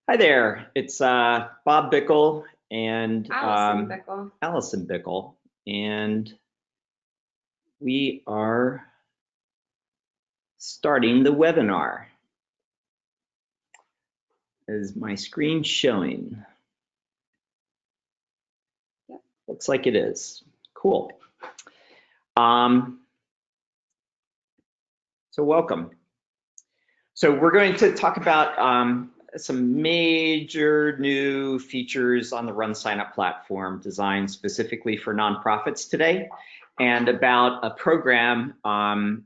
Hi there, it's Bob Bickle and Allison Bickle. Allison Bickle, and we are starting the webinar. Is my screen showing? Yep. Looks like it is. Cool. So welcome. So we're going to talk about some major new features on the RunSignup platform designed specifically for nonprofits today, and about a program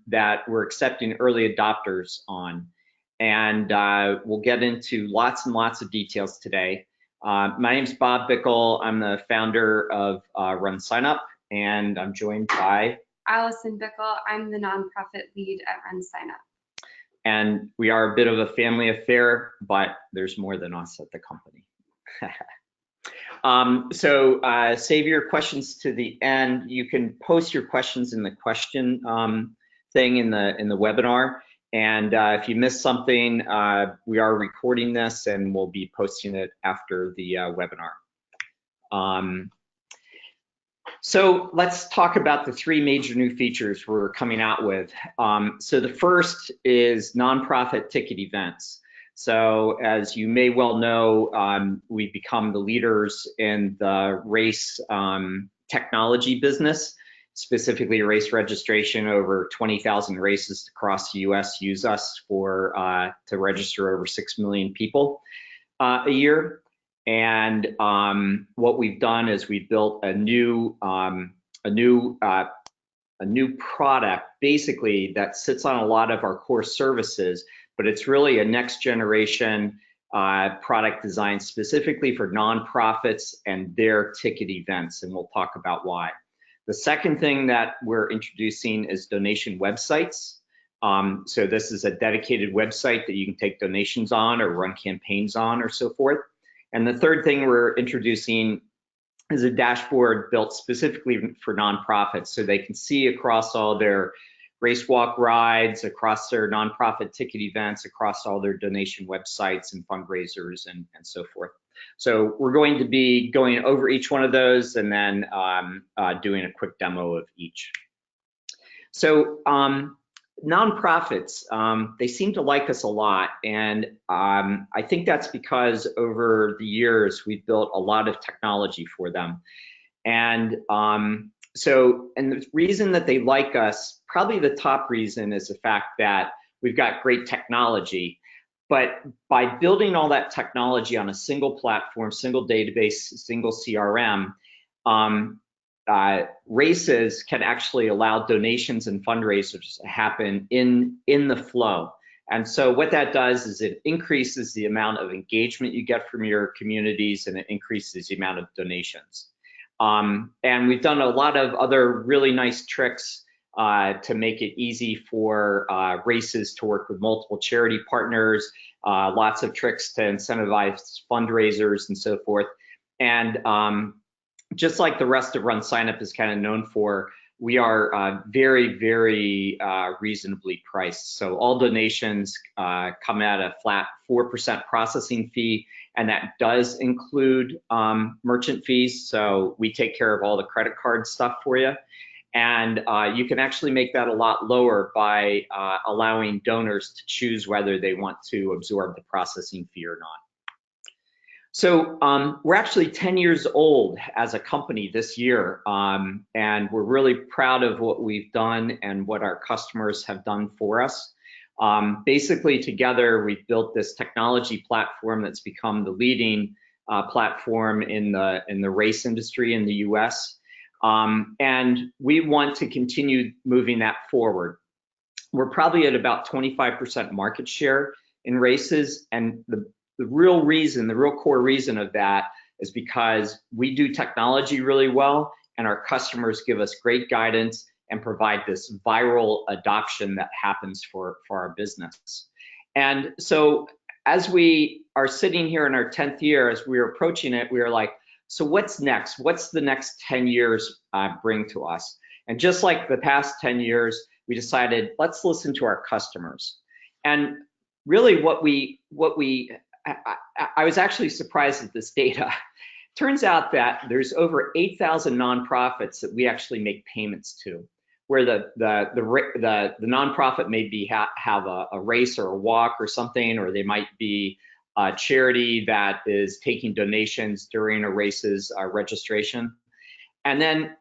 that we're accepting early adopters on. And we'll get into lots and lots of details today. My name's Bob Bickle. I'm the founder of RunSignup, and I'm joined by Allison Bickle. I'm the nonprofit lead at RunSignup. And we are a bit of a family affair, but there's more than us at the company. Save your questions to the end. You can post your questions in the question thing in the webinar. And if you missed something, we are recording this and we'll be posting it after the webinar. So let's talk about the three major new features we're coming out with. So the first is nonprofit ticket events. So as you may well know, we've become the leaders in the race technology business, specifically race registration. Over 20,000 races across the US use us to register over 6 million people a year. And what we've done is we've built a new product basically that sits on a lot of our core services, but it's really a next generation product designed specifically for nonprofits and their ticket events, and we'll talk about why. The second thing that we're introducing is donation websites. So this is a dedicated website that you can take donations on or run campaigns on or so forth. And the third thing we're introducing is a dashboard built specifically for nonprofits, so they can see across all their race walk rides, across their nonprofit ticket events, across all their donation websites and fundraisers and so forth. So we're going to be going over each one of those and then doing a quick demo of each. So nonprofits, they seem to like us a lot, and I think that's because over the years we've built a lot of technology for them. And the reason that they like us, probably the top reason, is the fact that we've got great technology. But by building all that technology on a single platform, single database, single CRM, races can actually allow donations and fundraisers to happen in the flow. And so what that does is it increases the amount of engagement you get from your communities, and it increases the amount of donations. And we've done a lot of other really nice tricks to make it easy for races to work with multiple charity partners, lots of tricks to incentivize fundraisers and so forth. And just like the rest of RunSignup is kind of known for, we are very, very reasonably priced. So all donations come at a flat 4% processing fee, and that does include merchant fees. So we take care of all the credit card stuff for you. And you can actually make that a lot lower by allowing donors to choose whether they want to absorb the processing fee or not. So we're actually 10 years old as a company this year, and we're really proud of what we've done and what our customers have done for us. Basically, together, we've built this technology platform that's become the leading platform in the race industry in the US, and we want to continue moving that forward. We're probably at about 25% market share in races, and the real reason, the real core reason of that is because we do technology really well, and our customers give us great guidance and provide this viral adoption that happens for our business. And so as we are sitting here in our 10th year, as we are approaching it, we are like, so what's next? What's the next 10 years bring to us? And just like the past 10 years, we decided, let's listen to our customers. And really what we I was actually surprised at this data. Turns out that there's over 8,000 nonprofits that we actually make payments to, where the nonprofit may have a race or a walk or something, or they might be a charity that is taking donations during a race's registration. And then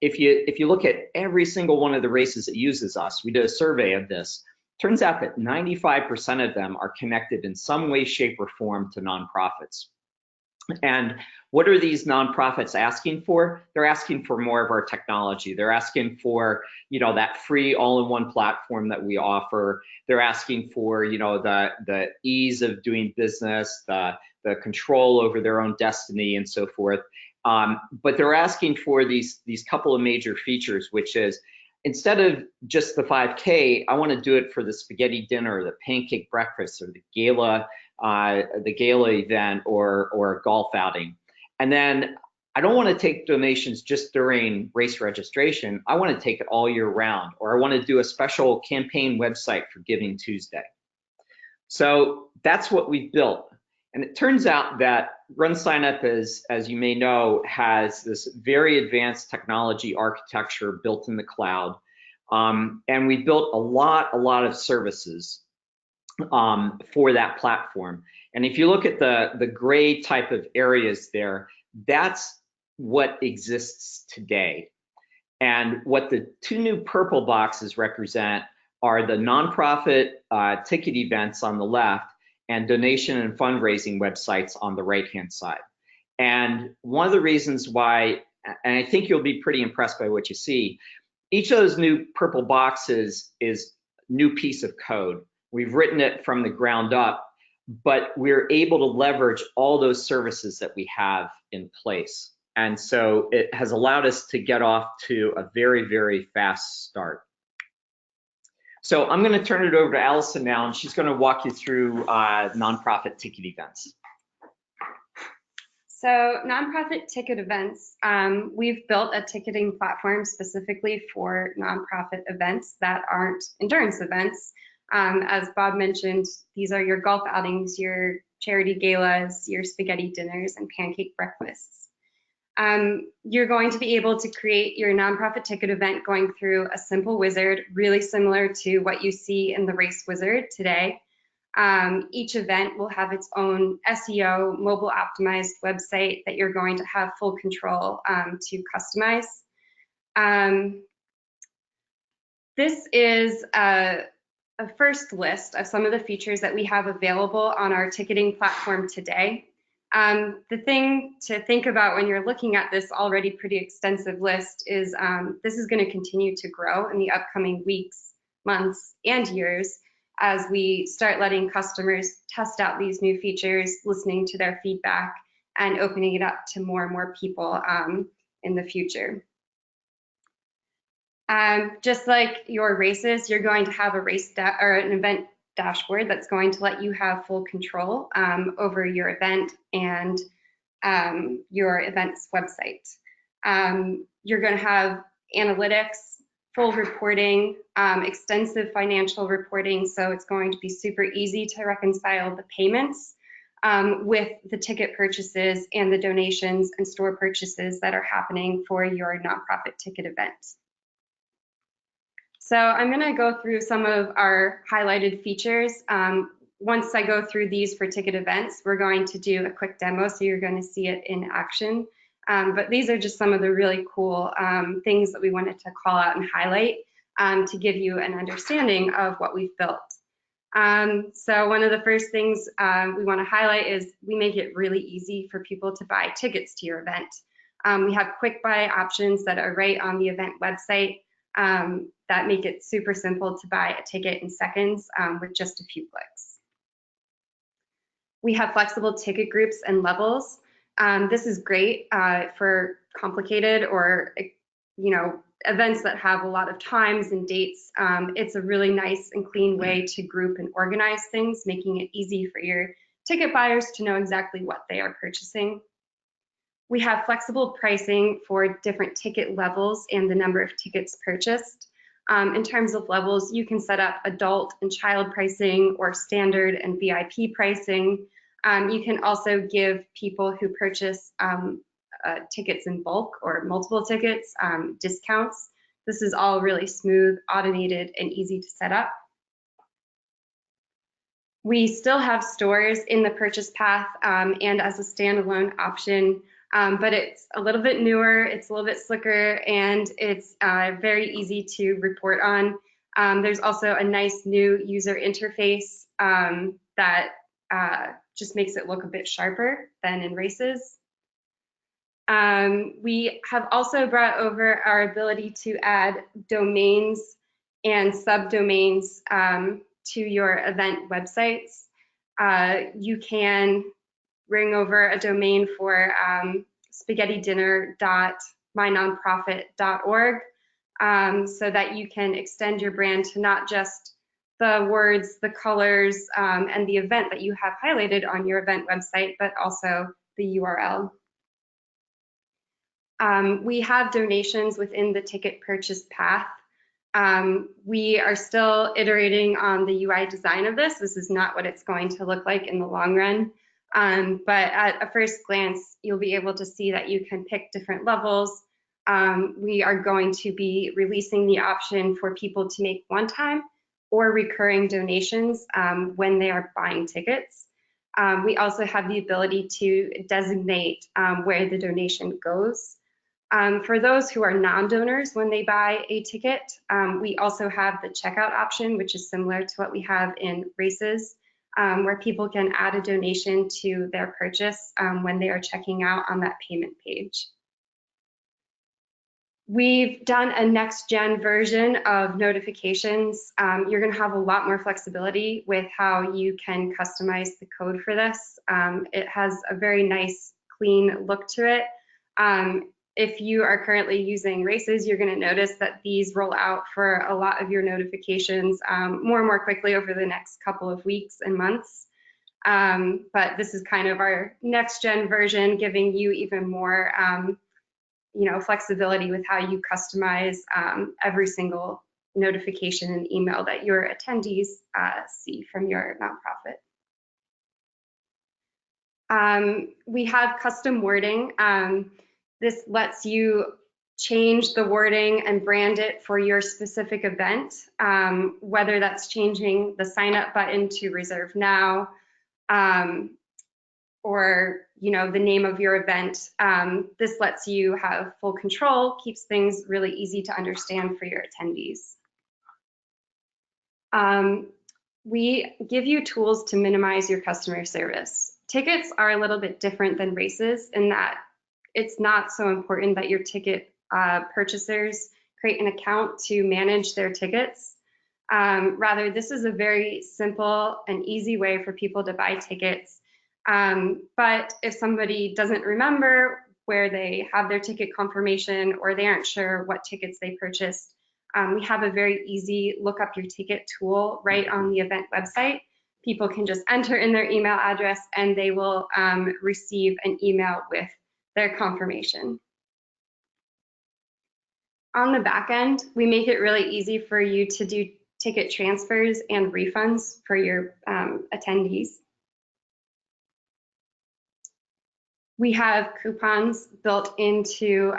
if you look at every single one of the races that uses us, we did a survey of this. Turns out that 95% of them are connected in some way, shape, or form to nonprofits. And what are these nonprofits asking for? They're asking for more of our technology. They're asking for, that free all-in-one platform that we offer. They're asking for, the ease of doing business, the control over their own destiny, and so forth. But they're asking for these couple of major features, which is, instead of just the 5K, I want to do it for the spaghetti dinner, the pancake breakfast, or the gala event, or a golf outing. And then I don't want to take donations just during race registration. I want to take it all year round, or I want to do a special campaign website for Giving Tuesday. So that's what we built. And it turns out that RunSignup, as you may know, has this very advanced technology architecture built in the cloud. And we built a lot of services for that platform. And if you look at the gray type of areas there, that's what exists today. And what the two new purple boxes represent are the nonprofit ticket events on the left and donation and fundraising websites on the right-hand side. And one of the reasons why, and I think you'll be pretty impressed by what you see, each of those new purple boxes is a new piece of code. We've written it from the ground up, but we're able to leverage all those services that we have in place. And so it has allowed us to get off to a very fast start. So I'm going to turn it over to Allison now, and she's going to walk you through nonprofit ticket events. So nonprofit ticket events, we've built a ticketing platform specifically for nonprofit events that aren't endurance events. As Bob mentioned, these are your golf outings, your charity galas, your spaghetti dinners, and pancake breakfasts. You're going to be able to create your nonprofit ticket event going through a simple wizard, really similar to what you see in the Race Wizard today. Each event will have its own SEO, mobile optimized website that you're going to have full control to customize. This is a first list of some of the features that we have available on our ticketing platform today. The thing to think about when you're looking at this already pretty extensive list is this is going to continue to grow in the upcoming weeks, months, and years as we start letting customers test out these new features, listening to their feedback, and opening it up to more and more people in the future. Just like your races, you're going to have a race or an event dashboard that's going to let you have full control over your event and your event's website. You're going to have analytics, full reporting, extensive financial reporting, so it's going to be super easy to reconcile the payments with the ticket purchases and the donations and store purchases that are happening for your nonprofit ticket event. So I'm going to go through some of our highlighted features. Once I go through these for ticket events, we're going to do a quick demo, so you're going to see it in action. But these are just some of the really cool things that we wanted to call out and highlight to give you an understanding of what we've built. So one of the first things we want to highlight is we make it really easy for people to buy tickets to your event. We have quick buy options that are right on the event website that make it super simple to buy a ticket in seconds with just a few clicks. We have flexible ticket groups and levels. This is great for complicated or events that have a lot of times and dates. It's a really nice and clean way to group and organize things, making it easy for your ticket buyers to know exactly what they are purchasing. We have flexible pricing for different ticket levels and the number of tickets purchased. In terms of levels, you can set up adult and child pricing or standard and VIP pricing. You can also give people who purchase tickets in bulk or multiple tickets discounts. This is all really smooth, automated, and easy to set up. We still have stores in the purchase path and as a standalone option, but it's a little bit newer, it's a little bit slicker, and it's very easy to report on. There's also a nice new user interface that just makes it look a bit sharper than in races. We have also brought over our ability to add domains and subdomains to your event websites. You can bring over a domain for spaghettydinner.mynonprofit.org so that you can extend your brand to not just the words, the colors, and the event that you have highlighted on your event website, but also the URL. We have donations within the ticket purchase path. We are still iterating on the UI design of this. This is not what it's going to look like in the long run. But at a first glance, you'll be able to see that you can pick different levels. We are going to be releasing the option for people to make one-time or recurring donations when they are buying tickets. We also have the ability to designate where the donation goes. For those who are non-donors when they buy a ticket, we also have the checkout option, which is similar to what we have in races, where people can add a donation to their purchase when they are checking out on that payment page. We've done a next-gen version of notifications. You're going to have a lot more flexibility with how you can customize the code for this. It has a very nice, clean look to it. If you are currently using races, you're going to notice that these roll out for a lot of your notifications more and more quickly over the next couple of weeks and months. But this is kind of our next-gen version, giving you even more flexibility with how you customize every single notification and email that your attendees see from your nonprofit. We have custom wording. This lets you change the wording and brand it for your specific event, whether that's changing the sign up button to reserve now, or the name of your event. This lets you have full control, keeps things really easy to understand for your attendees. We give you tools to minimize your customer service. Tickets are a little bit different than races in that it's not so important that your ticket purchasers create an account to manage their tickets. Rather, this is a very simple and easy way for people to buy tickets. But if somebody doesn't remember where they have their ticket confirmation or they aren't sure what tickets they purchased, we have a very easy look up your ticket tool right on the event website. People can just enter in their email address and they will receive an email with their confirmation. On the back end, we make it really easy for you to do ticket transfers and refunds for your attendees. We have coupons built into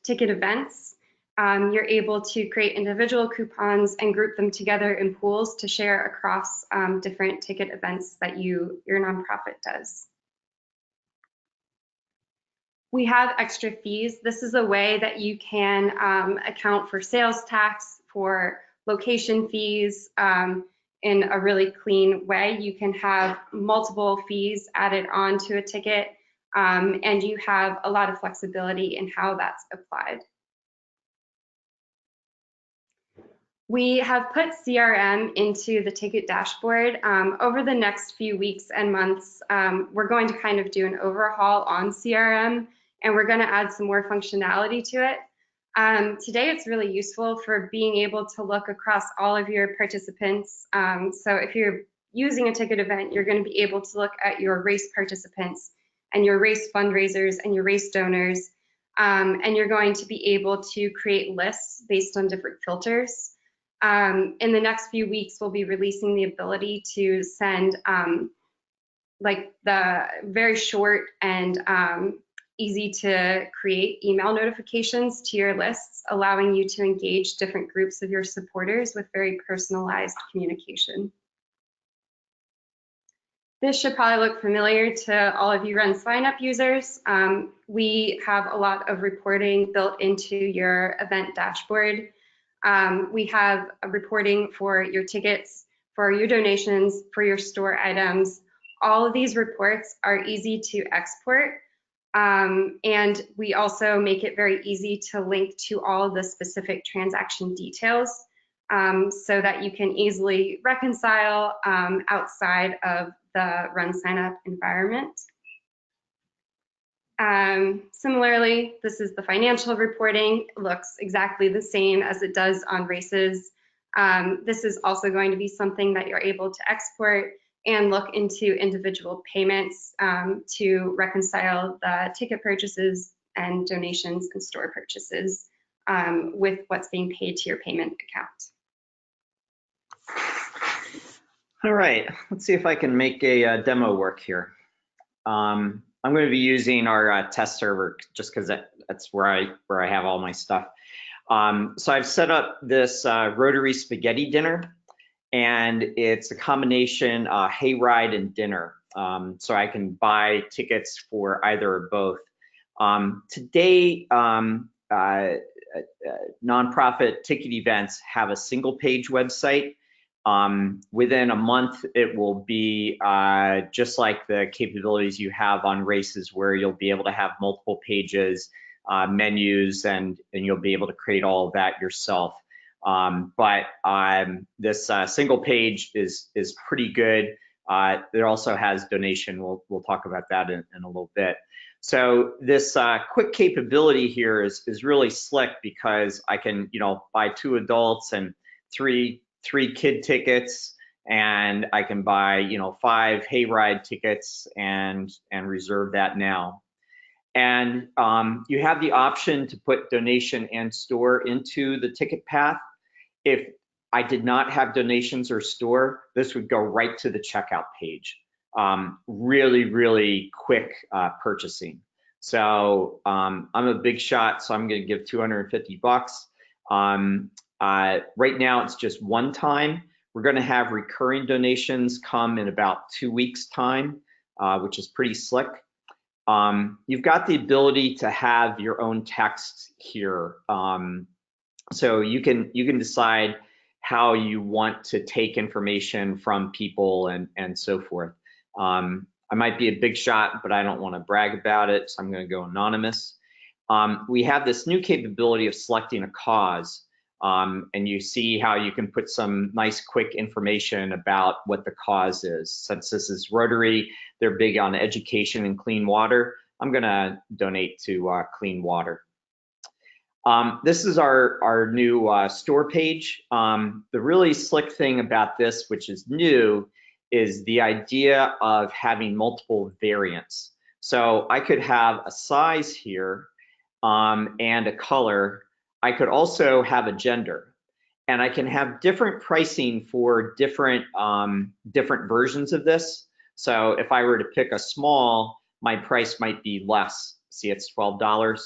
ticket events. You're able to create individual coupons and group them together in pools to share across different ticket events that your nonprofit does. We have extra fees. This is a way that you can account for sales tax, for location fees in a really clean way. You can have multiple fees added onto a ticket, and you have a lot of flexibility in how that's applied. We have put CRM into the ticket dashboard. Over the next few weeks and months, we're going to kind of do an overhaul on CRM, and we're going to add some more functionality to it. Today, it's really useful for being able to look across all of your participants. So if you're using a ticket event, you're going to be able to look at your race participants and your race fundraisers and your race donors, and you're going to be able to create lists based on different filters. In the next few weeks, we'll be releasing the ability to send like the very short and easy to create email notifications to your lists, allowing you to engage different groups of your supporters with very personalized communication. This should probably look familiar to all of you RunSignup users. We have a lot of reporting built into your event dashboard. We have a reporting for your tickets, for your donations, for your store items. All of these reports are easy to export. And we also make it very easy to link to all of the specific transaction details so that you can easily reconcile outside of the RunSignup environment. Similarly, this is the financial reporting. It looks exactly the same as it does on races. This is also going to be something that you're able to export and look into individual payments to reconcile the ticket purchases and donations and store purchases with what's being paid to your payment account. All right, let's see if I can make a demo work here. I'm going to be using our test server just because that's where I have all my stuff. So I've set up this rotary spaghetti dinner, and it's a combination hayride and dinner. So I can buy tickets for either or both. Today, nonprofit ticket events have a single page website. Within a month, it will be just like the capabilities you have on races, where you'll be able to have multiple pages, menus, and you'll be able to create all of that yourself. But this single page is pretty good. It also has donation. We'll talk about that in a little bit. So this quick capability here is really slick because I can buy 2 adults and three kid tickets, and I can buy 5 hayride tickets and reserve that now. And you have the option to put donation and store into the ticket path. If I did not have donations or store, this would go right to the checkout page. Really, really quick purchasing. So I'm a big shot, so I'm going to give 250 bucks. Right now, it's just one time. We're going to have recurring donations come in about 2 weeks' time, which is pretty slick. You've got the ability to have your own text here. So you can decide how you want to take information from people and so forth. I might be a big shot, but I don't want to brag about it, so I'm going to go anonymous. We have this new capability of selecting a cause, and you see how you can put some nice quick information about what the cause is. Since this is Rotary, they're big on education and clean water. I'm going to donate to clean water. This is our new store page. The really slick thing about this, which is new, is the idea of having multiple variants. So I could have a size here and a color. I could also have a gender, and I can have different pricing for different versions of this. So if I were to pick a small, my price might be less. See, it's $12.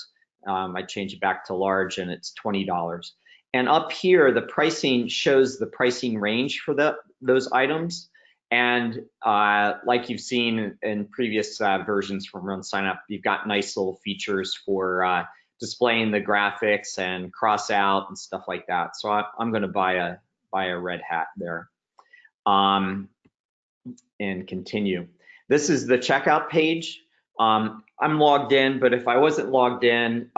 I change it back to large and it's $20. And up here, the pricing shows the pricing range for those items. And like you've seen in previous versions from RunSignup, you've got nice little features for displaying the graphics and cross out and stuff like that. So I'm going to buy a red hat there and continue. This is the checkout page. I'm logged in, but if I wasn't logged in,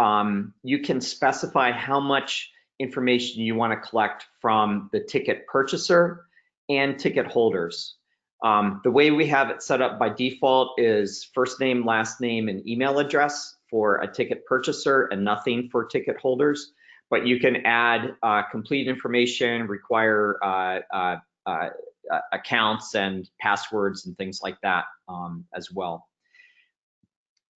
you can specify how much information you want to collect from the ticket purchaser and ticket holders. The way we have it set up by default is first name, last name, and email address for a ticket purchaser and nothing for ticket holders. But you can add complete information, require accounts and passwords and things like that as well.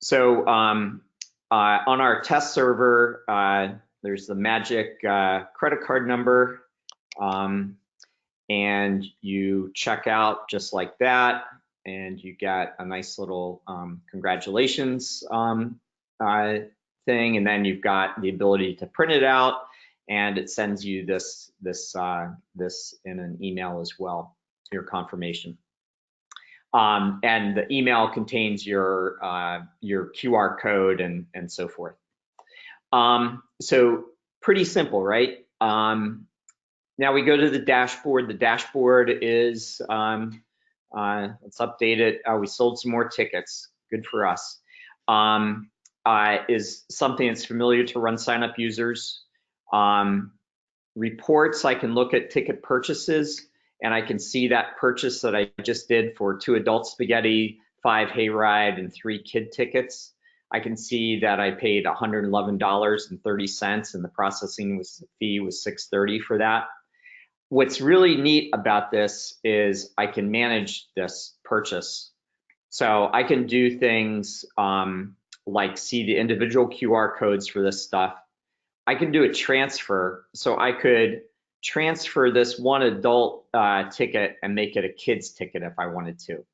So on our test server, there's the magic credit card number, and you check out just like that. and you get a nice little congratulations thing, and then you've got the ability to print it out, and it sends you this in an email as well, your confirmation. And the email contains your QR code and so forth. So pretty simple, right? Now we go to the dashboard. The dashboard is, let's update it. We sold some more tickets. Good for us. Is something that's familiar to RunSignup users. Reports, I can look at ticket purchases, and I can see that purchase that I just did for 2 adult spaghetti, 5 hayride, and 3 kid tickets. I can see that I paid $111.30, and the processing fee was $6.30 for that. What's really neat about this is I can manage this purchase. So I can do things like see the individual QR codes for this stuff. I can do a transfer. So I could transfer this 1 adult ticket and make it a kid's ticket if I wanted to.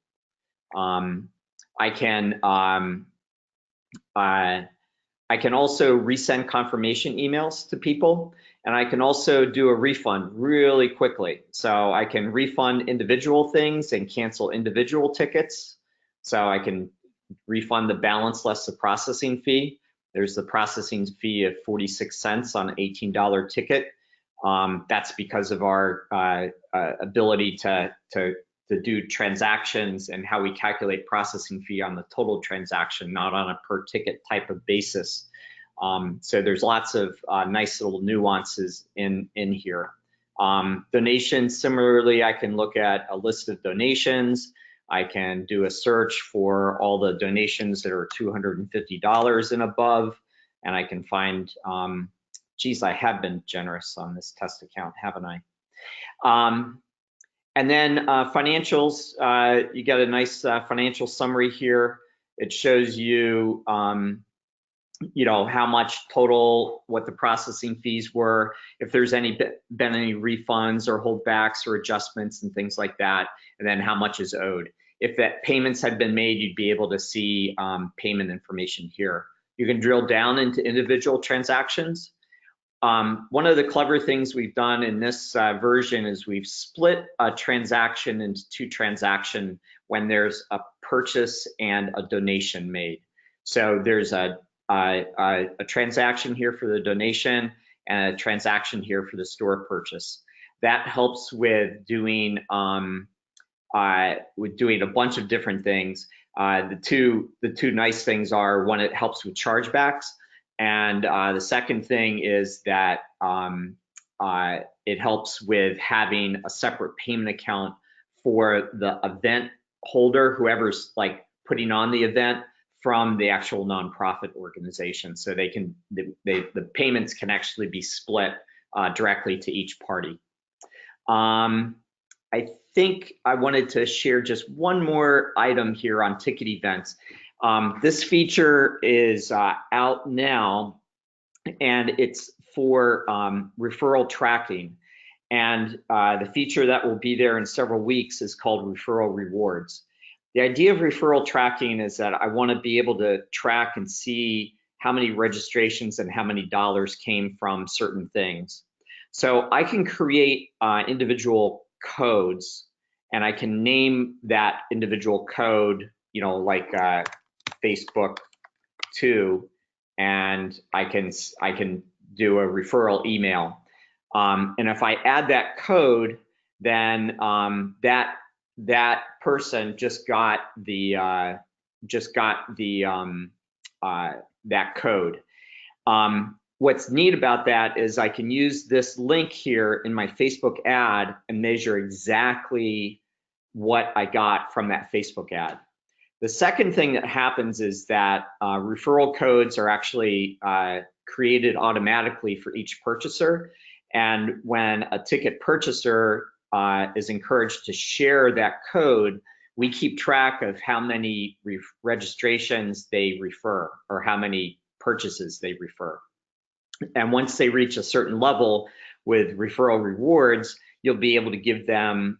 I can also resend confirmation emails to people, and I can also do a refund really quickly. So I can refund individual things and cancel individual tickets. So I can refund the balance less the processing fee. There's the processing fee of 46 cents on an $18 ticket. That's because of our ability to do transactions and how we calculate processing fee on the total transaction, not on a per ticket type of basis. So there's lots of nice little nuances in here. Donations, similarly, I can look at a list of donations. I can do a search for all the donations that are $250 and above, and I can find, geez, I have been generous on this test account, haven't I? And then financials, you got a nice financial summary here. It shows you, you know, how much total, what the processing fees were, if there's been any refunds or holdbacks or adjustments and things like that, and then how much is owed. If that payments had been made, you'd be able to see payment information here. You can drill down into individual transactions. One of the clever things we've done in this version is we've split a transaction into 2 transactions when there's a purchase and a donation made. So there's a transaction here for the donation and a transaction here for the store purchase. That helps with doing a bunch of different things. The two nice things are, one, it helps with chargebacks, and the second thing is that it helps with having a separate payment account for the event holder, whoever's like putting on the event, from the actual nonprofit organization. So they can, the payments can actually be split directly to each party. I think I wanted to share just one more item here on ticket events. This feature is out now, and it's for referral tracking. And the feature that will be there in several weeks is called referral rewards. The idea of referral tracking is that I want to be able to track and see how many registrations and how many dollars came from certain things. So I can create individual codes, and I can name that individual code, you know, like Facebook 2, and I can do a referral email. And if I add that code, then that person just got that code. What's neat about that is I can use this link here in my Facebook ad and measure exactly what I got from that Facebook ad. The second thing that happens is that referral codes are actually created automatically for each purchaser. And when a ticket purchaser is encouraged to share that code, we keep track of how many registrations they refer or how many purchases they refer. And once they reach a certain level with referral rewards, you'll be able to give them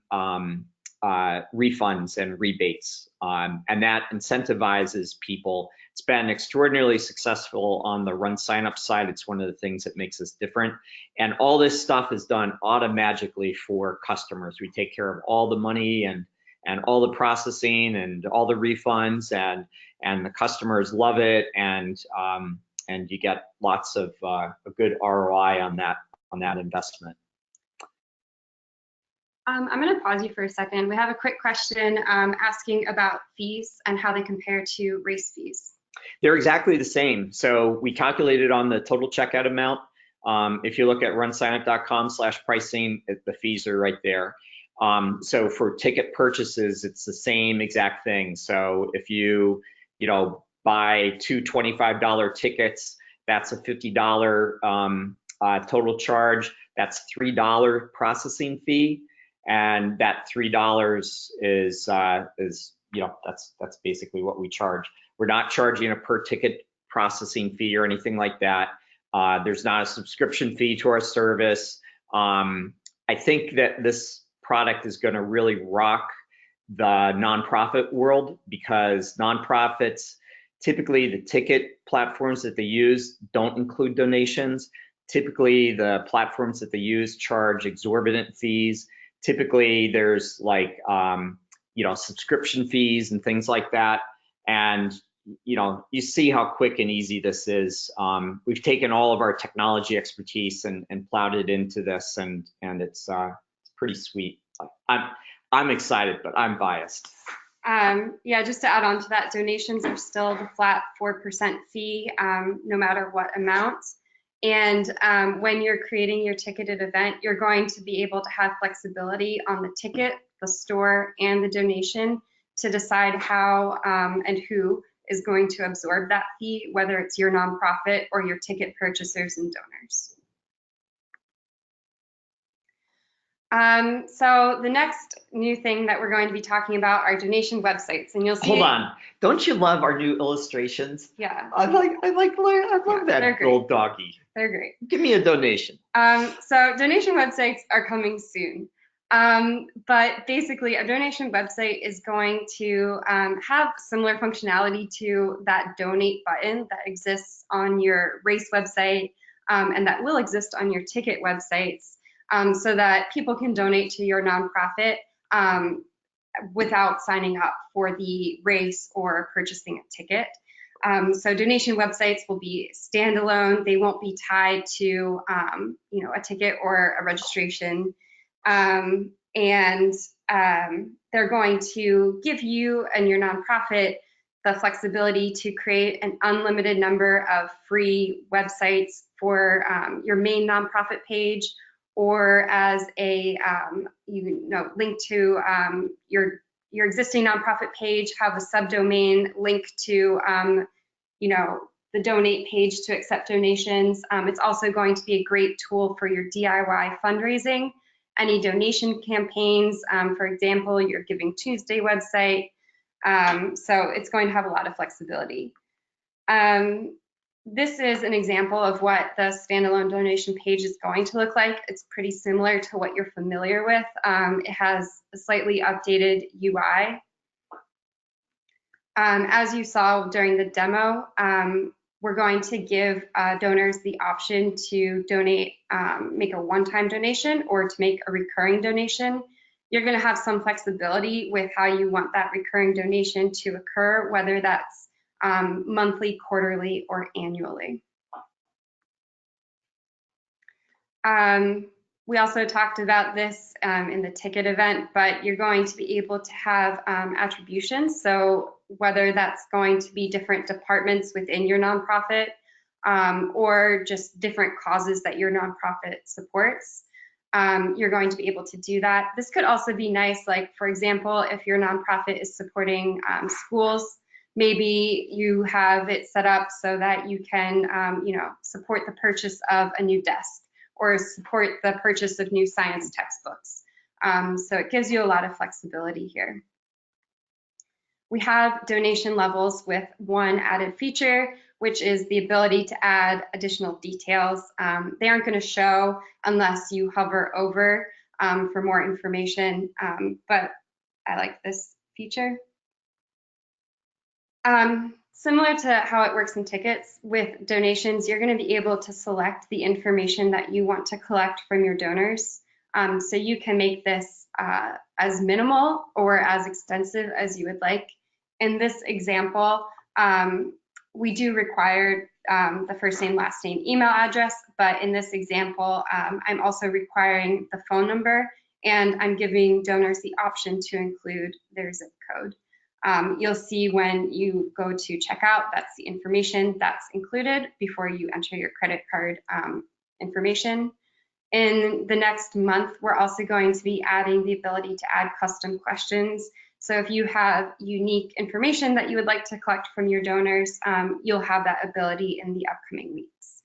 refunds and rebates, and that incentivizes people. It's been extraordinarily successful on the RunSignup side. It's one of the things that makes us different. And all this stuff is done automatically for customers. We take care of all the money and all the processing and all the refunds, and the customers love it, and you get lots of a good ROI on that investment. I'm going to pause you for a second. We have a quick question asking about fees and how they compare to race fees. They're exactly the same. So we calculated on the total checkout amount. If you look at runsignup.com/pricing, the fees are right there. So for ticket purchases, it's the same exact thing. So if you buy two $25 tickets, that's a $50 total charge. That's $3 processing fee, and that $3 is that's basically what we charge. We're not charging a per ticket processing fee or anything like that. There's not a subscription fee to our service. I think that this product is going to really rock the nonprofit world, because nonprofits, typically the ticket platforms that they use don't include donations. Typically the platforms that they use charge exorbitant fees. Typically there's like subscription fees and things like that. And you see how quick and easy this is. We've taken all of our technology expertise and plowed it into this, and it's pretty sweet. I'm excited, but I'm biased. Yeah, just to add on to that, donations are still the flat 4% fee, no matter what amount. And when you're creating your ticketed event, you're going to be able to have flexibility on the ticket, the store, and the donation to decide how and who is going to absorb that fee, whether it's your nonprofit or your ticket purchasers and donors. So the next new thing that we're going to be talking about are donation websites, and you'll see. Hold on, don't you love our new illustrations? Yeah. I love that gold doggy. They're great. Give me a donation. So donation websites are coming soon. But basically a donation website is going to have similar functionality to that donate button that exists on your race website and that will exist on your ticket websites, so that people can donate to your nonprofit without signing up for the race or purchasing a ticket. So donation websites will be standalone. They won't be tied to a ticket or a registration. They're going to give you and your nonprofit the flexibility to create an unlimited number of free websites for your main nonprofit page, or as a link to your existing nonprofit page, have a subdomain link to the donate page to accept donations. It's also going to be a great tool for your DIY fundraising, any donation campaigns, for example, your Giving Tuesday website. So it's going to have a lot of flexibility. This is an example of what the standalone donation page is going to look like. It's pretty similar to what you're familiar with. It has a slightly updated UI. As you saw during the demo, we're going to give donors the option to donate, make a one-time donation or to make a recurring donation. You're going to have some flexibility with how you want that recurring donation to occur, whether that's monthly, quarterly, or annually. We also talked about this in the ticket event, but you're going to be able to have attributions. So whether that's going to be different departments within your nonprofit or just different causes that your nonprofit supports, you're going to be able to do that. This could also be nice, like for example, if your nonprofit is supporting schools, maybe you have it set up so that you can support the purchase of a new desk or support the purchase of new science textbooks. So it gives you a lot of flexibility here. We have donation levels with one added feature, which is the ability to add additional details. They aren't going to show unless you hover over for more information, but I like this feature. Similar to how it works in tickets, with donations, you're going to be able to select the information that you want to collect from your donors. So you can make this as minimal or as extensive as you would like. In this example, we do require the first name, last name, email address, but in this example, I'm also requiring the phone number, and I'm giving donors the option to include their zip code. You'll see when you go to checkout, that's the information that's included before you enter your credit card information. In the next month, we're also going to be adding the ability to add custom questions. So if you have unique information that you would like to collect from your donors, you'll have that ability in the upcoming weeks.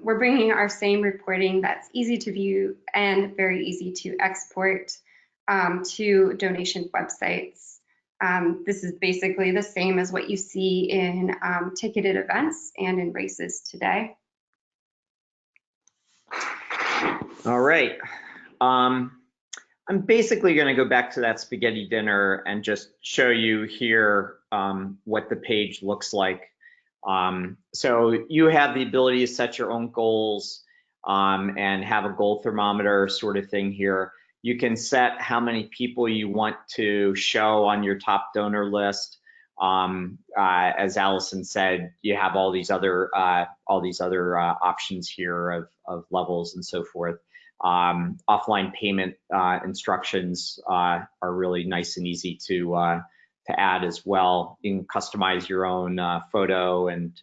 We're bringing our same reporting that's easy to view and very easy to export to donation websites. This is basically the same as what you see in ticketed events and in races today. All right. I'm basically going to go back to that spaghetti dinner and just show you here what the page looks like. So you have the ability to set your own goals and have a goal thermometer sort of thing here. You can set how many people you want to show on your top donor list. As Allison said, you have all these other options here of levels and so forth. Offline payment instructions are really nice and easy to add as well. You can customize your own photo and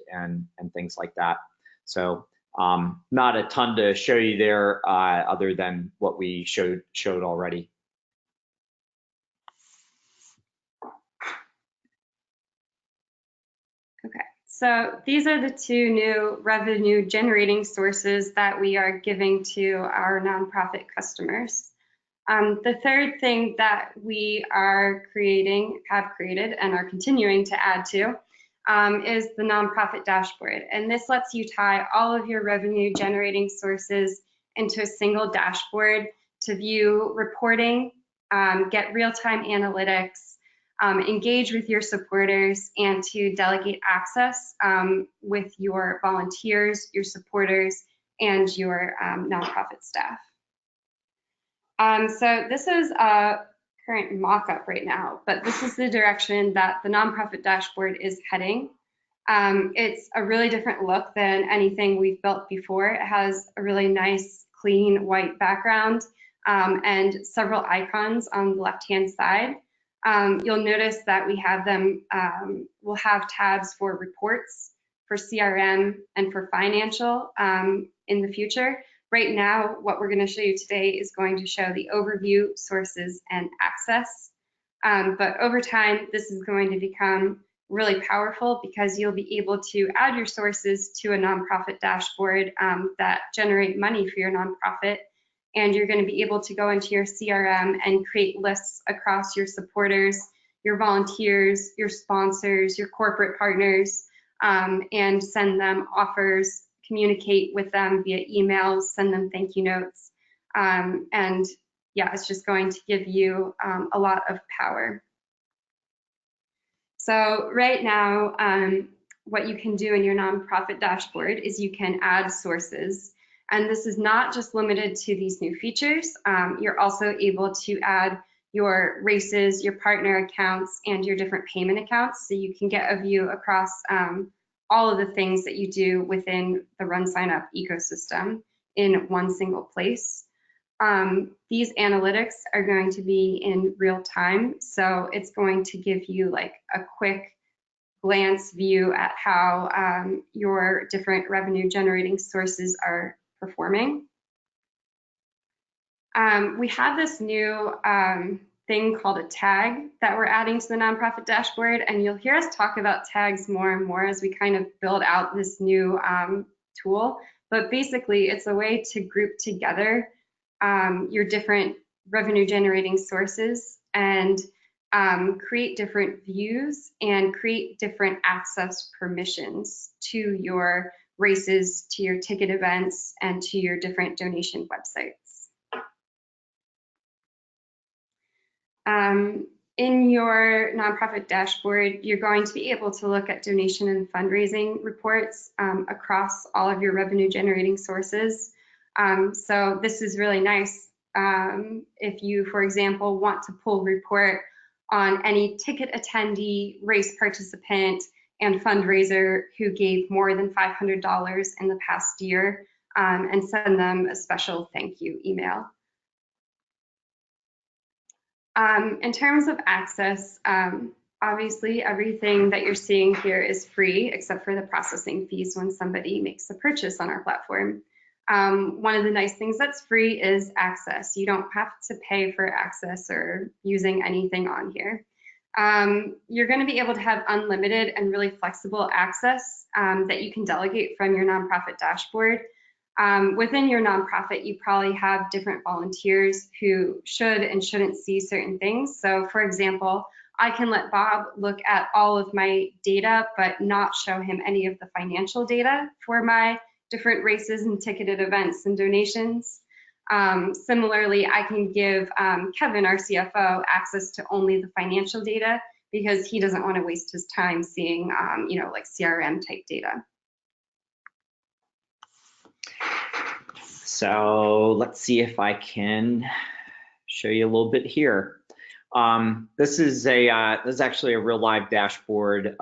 things like that. So not a ton to show you there other than what we showed already. Okay, so these are the two new revenue generating sources that we are giving to our nonprofit customers. The third thing that we are have created and are continuing to add to is the nonprofit dashboard. And this lets you tie all of your revenue generating sources into a single dashboard to view reporting, get real-time analytics, engage with your supporters, and to delegate access with your volunteers, your supporters, and your nonprofit staff. So this is a current mock-up right now, but this is the direction that the nonprofit dashboard is heading. It's a really different look than anything we've built before. It has a really nice, clean, white background and several icons on the left-hand side. You'll notice that we have them, we'll have tabs for reports, for CRM, and for financial in the future. Right now, what we're going to show you today is going to show the overview, sources, and access. But over time, this is going to become really powerful because you'll be able to add your sources to a nonprofit dashboard that generate money for your nonprofit. And you're going to be able to go into your CRM and create lists across your supporters, your volunteers, your sponsors, your corporate partners, and send them offers, communicate with them via emails, send them thank you notes. And yeah, it's just going to give you a lot of power. So right now, what you can do in your nonprofit dashboard is you can add sources. And this is not just limited to these new features. You're also able to add your races, your partner accounts, and your different payment accounts. So you can get a view across all of the things that you do within the RunSignup ecosystem in one single place. These analytics are going to be in real time, so it's going to give you like a quick glance view at how your different revenue generating sources are performing. We have this new thing called a tag that we're adding to the nonprofit dashboard, and you'll hear us talk about tags more and more as we kind of build out this new tool. But basically, it's a way to group together your different revenue generating sources and create different views and create different access permissions to your races, to your ticket events, and to your different donation websites. In your nonprofit dashboard, you're going to be able to look at donation and fundraising reports across all of your revenue generating sources. So this is really nice if you, for example, want to pull report on any ticket attendee, race participant, and fundraiser who gave more than $500 in the past year, and send them a special thank you email. In terms of access, obviously everything that you're seeing here is free except for the processing fees when somebody makes a purchase on our platform. One of the nice things that's free is access. You don't have to pay for access or using anything on here. You're going to be able to have unlimited and really flexible access that you can delegate from your nonprofit dashboard. Within your nonprofit, you probably have different volunteers who should and shouldn't see certain things. So for example, I can let Bob look at all of my data, but not show him any of the financial data for my different races and ticketed events and donations. Similarly, I can give Kevin, our CFO, access to only the financial data because he doesn't want to waste his time seeing, like CRM type data. So let's see if I can show you a little bit here. This is actually a real live dashboard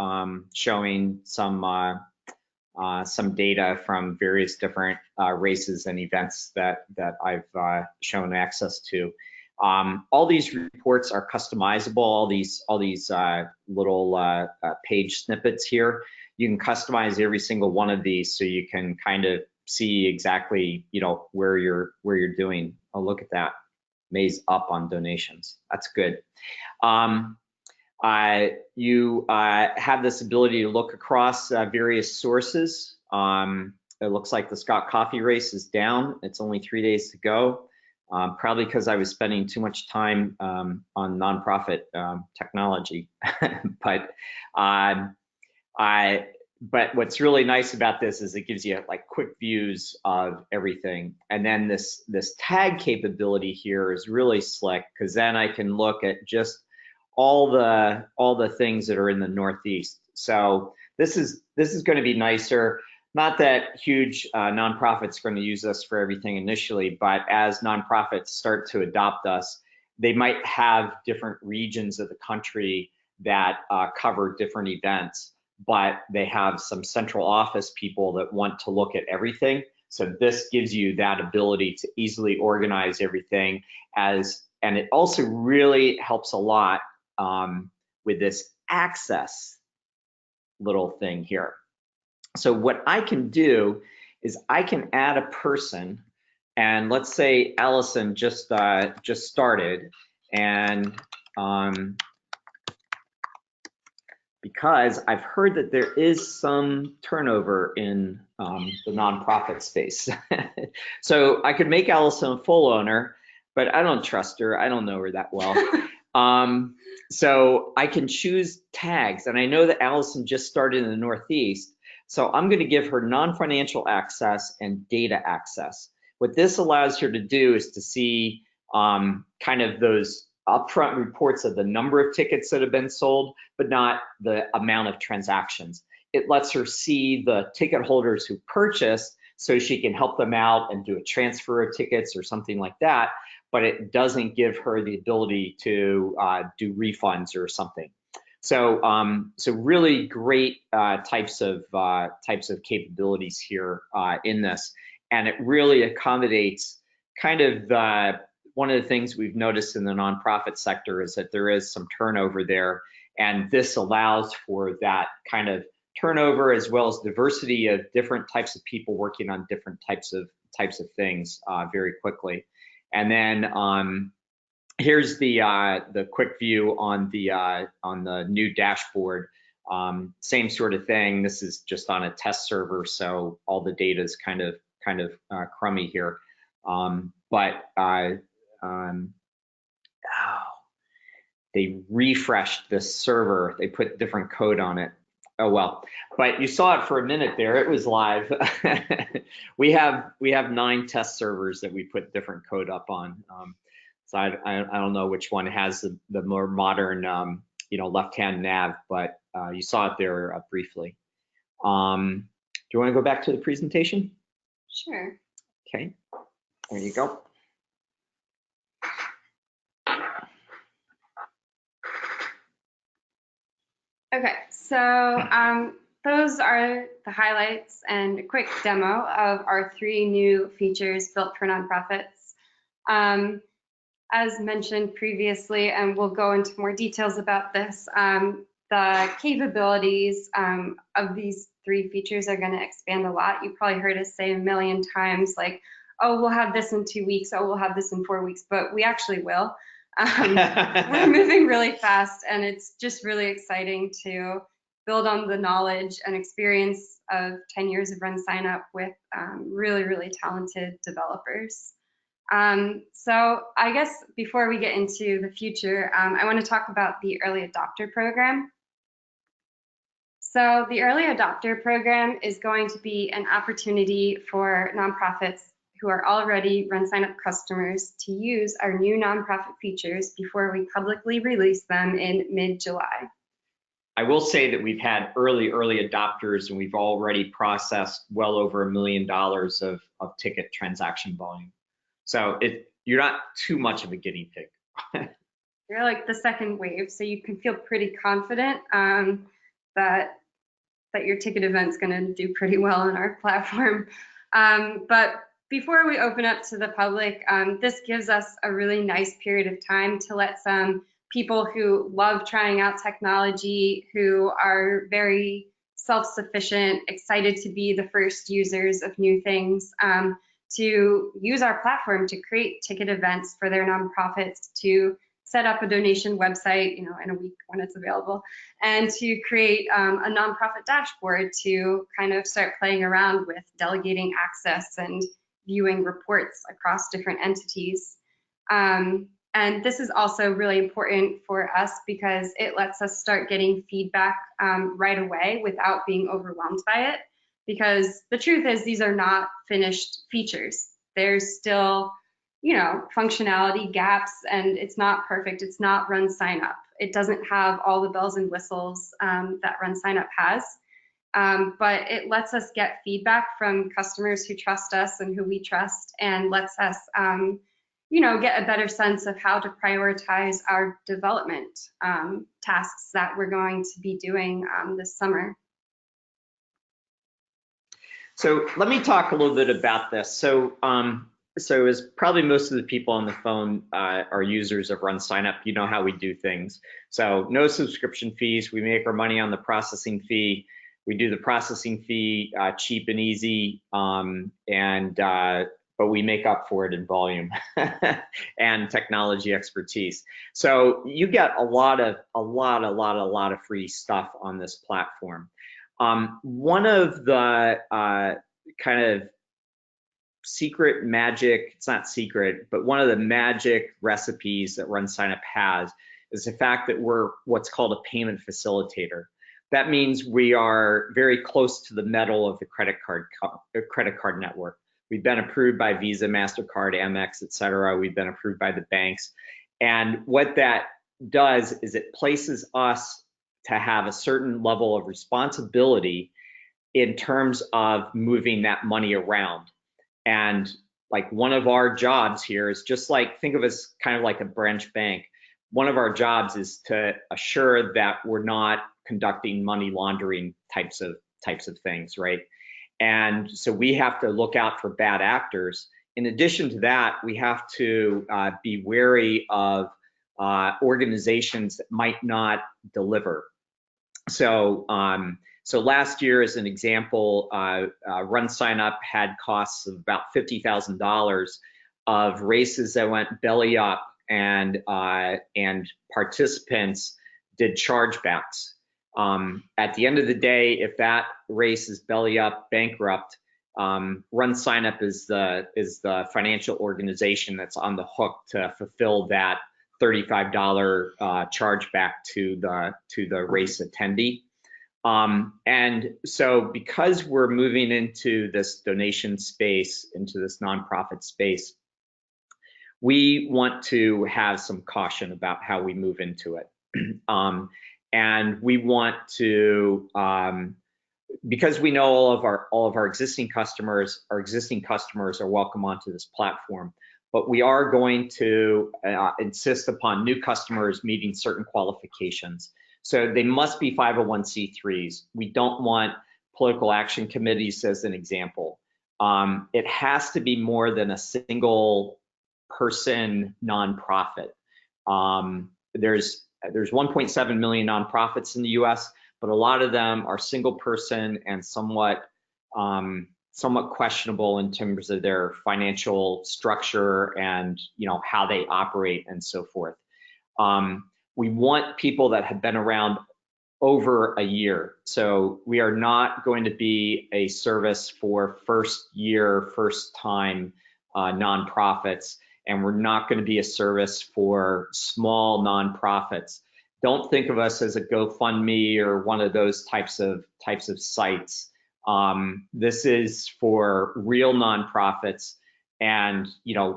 showing some data from various different races and events that I've shown access to. All these reports are customizable. All these little page snippets here, you can customize every single one of these so you can kind of see exactly where you're doing. Oh, look at that, May's up on donations. That's good. You have this ability to look across various sources. It looks like the Scott Coffee race is down. It's only 3 days to go, probably because I was spending too much time on nonprofit technology. But what's really nice about this is it gives you like quick views of everything. And then this tag capability here is really slick because then I can look at just all the things that are in the Northeast. So this is going to be nicer. Not that huge nonprofits are going to use us for everything initially, but as nonprofits start to adopt us, they might have different regions of the country that cover different events, but they have some central office people that want to look at everything. So this gives you that ability to easily organize everything and it also really helps a lot with this access little thing here. So what I can do is I can add a person, and let's say Allison just started, and because I've heard that there is some turnover in the nonprofit space. So I could make Allison a full owner, but I don't trust her. I don't know her that well. So I can choose tags, and I know that Allison just started in the Northeast. So I'm going to give her non-financial access and data access. What this allows her to do is to see kind of those upfront reports of the number of tickets that have been sold, but not the amount of transactions. It lets her see the ticket holders who purchased so she can help them out and do a transfer of tickets or something like that, but it doesn't give her the ability to do refunds or something. So so really great types of capabilities here in this, and it really accommodates kind of one of the things we've noticed in the nonprofit sector is that there is some turnover there, and this allows for that kind of turnover as well as diversity of different types of people working on different types of things very quickly. And then here's the quick view on the new dashboard. Same sort of thing. This is just on a test server, so all the data is kind of crummy here. They refreshed this server. They put different code on it. Oh well, but you saw it for a minute there. It was live. we have 9 test servers that we put different code up on. So I don't know which one has the more modern, left-hand nav, but you saw it there briefly. Do you want to go back to the presentation? Sure. Okay, there you go. Okay, so those are the highlights and a quick demo of our 3 new features built for nonprofits. As mentioned previously, and we'll go into more details about this, the capabilities of these 3 features are going to expand a lot. You probably heard us say a million times, like, oh, we'll have this in 2 weeks, oh, we'll have this in 4 weeks, but we actually will. We're moving really fast, and it's just really exciting to build on the knowledge and experience of 10 years of RunSignup with really, really talented developers. So I guess before we get into the future, I want to talk about the early adopter program. So the early adopter program is going to be an opportunity for nonprofits who are already RunSignup customers to use our new nonprofit features before we publicly release them in mid-July. I will say that we've had early adopters, and we've already processed well over $1 million of ticket transaction volume. So you're not too much of a guinea pig. You're like the second wave, so you can feel pretty confident that your ticket event's going to do pretty well on our platform. But before we open up to the public, this gives us a really nice period of time to let some people who love trying out technology, who are very self-sufficient, excited to be the first users of new things, to use our platform to create ticket events for their nonprofits, to set up a donation website, in a week when it's available, and to create a nonprofit dashboard to kind of start playing around with delegating access and viewing reports across different entities. And this is also really important for us because it lets us start getting feedback right away without being overwhelmed by it. Because the truth is, these are not finished features. There's still, functionality gaps, and it's not perfect. It's not RunSignup. It doesn't have all the bells and whistles that RunSignup has. But it lets us get feedback from customers who trust us and who we trust, and lets us, get a better sense of how to prioritize our development tasks that we're going to be doing this summer. So let me talk a little bit about this. So as probably most of the people on the phone are users of RunSignup, you know how we do things. So no subscription fees. We make our money on the processing fee. We do the processing fee cheap and easy, but we make up for it in volume and technology expertise. So you get a lot of free stuff on this platform. One of the kind of secret magic, it's not secret, but one of the magic recipes that RunSignup has is the fact that we're what's called a payment facilitator. That means we are very close to the metal of the credit card network. We've been approved by Visa, MasterCard, Amex, et cetera. We've been approved by the banks. And what that does is it places us to have a certain level of responsibility in terms of moving that money around. And like one of our jobs here is just like, think of us kind of like a branch bank. One of our jobs is to assure that we're not conducting money laundering types of things, right? And so we have to look out for bad actors. In addition to that, we have to be wary of organizations that might not deliver. So last year, as an example, RunSignup had costs of about $50,000 of races that went belly up, and participants did chargebacks. At the end of the day, if that race is belly up, bankrupt, RunSignup is the financial organization that's on the hook to fulfill that $35 chargeback to the race attendee. And so because we're moving into this donation space, into this nonprofit space, we want to have some caution about how we move into it. And we want to, because we know all of our existing customers are welcome onto this platform, but we are going to insist upon new customers meeting certain qualifications. So they must be 501c3s. We don't want political action committees as an example. It has to be more than a single person nonprofit. There's 1.7 million nonprofits in the US, but a lot of them are single person and somewhat questionable in terms of their financial structure and how they operate and so forth. We want people that have been around over a year. So we are not going to be a service for first time nonprofits, and we're not going to be a service for small nonprofits. Don't think of us as a GoFundMe or one of those types of sites. This is for real nonprofits, and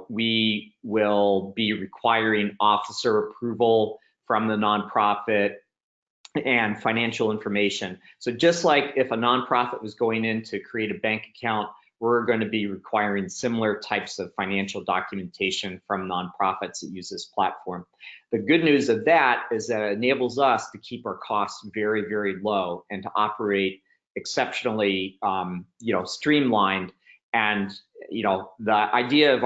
we will be requiring officer approval from the nonprofit and financial information. So just like if a nonprofit was going in to create a bank account, we're going to be requiring similar types of financial documentation from nonprofits that use this platform. The good news of that is that it enables us to keep our costs very, very low and to operate exceptionally, streamlined. And, the idea of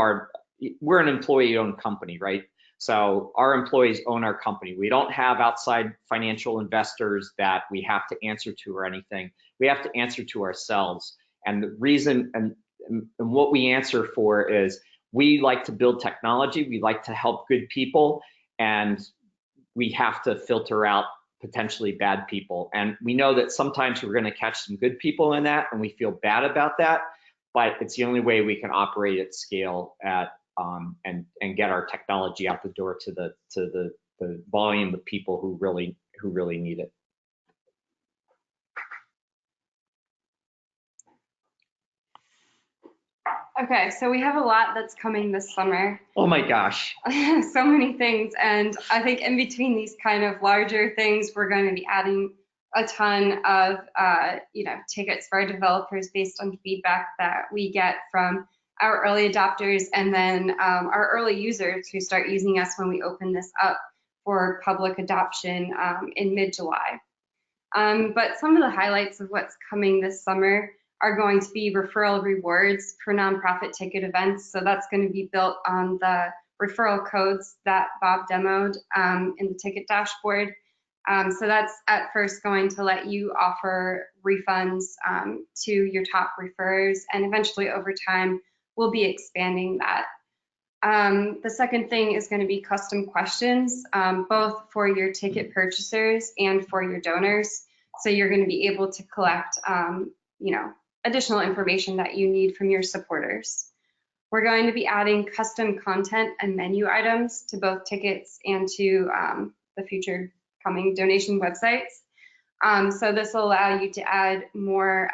we're an employee-owned company, right? So our employees own our company. We don't have outside financial investors that we have to answer to or anything. We have to answer to ourselves. And the reason and what we answer for is we like to build technology. We like to help good people, and we have to filter out potentially bad people. And we know that sometimes we're going to catch some good people in that, and we feel bad about that. But it's the only way we can operate at scale and get our technology out the door to the volume of people who really need it. Okay, so we have a lot that's coming this summer. Oh my gosh. So many things. And I think in between these kind of larger things, we're going to be adding a ton of, tickets for our developers based on feedback that we get from our early adopters and then our early users who start using us when we open this up for public adoption in mid-July. But some of the highlights of what's coming this summer are going to be referral rewards for nonprofit ticket events. So that's going to be built on the referral codes that Bob demoed in the ticket dashboard. So that's at first going to let you offer refunds to your top referrers, and eventually over time, we'll be expanding that. The second thing is going to be custom questions, both for your ticket purchasers and for your donors. So you're going to be able to collect, additional information that you need from your supporters. We're going to be adding custom content and menu items to both tickets and to the future coming donation websites. So this will allow you to add more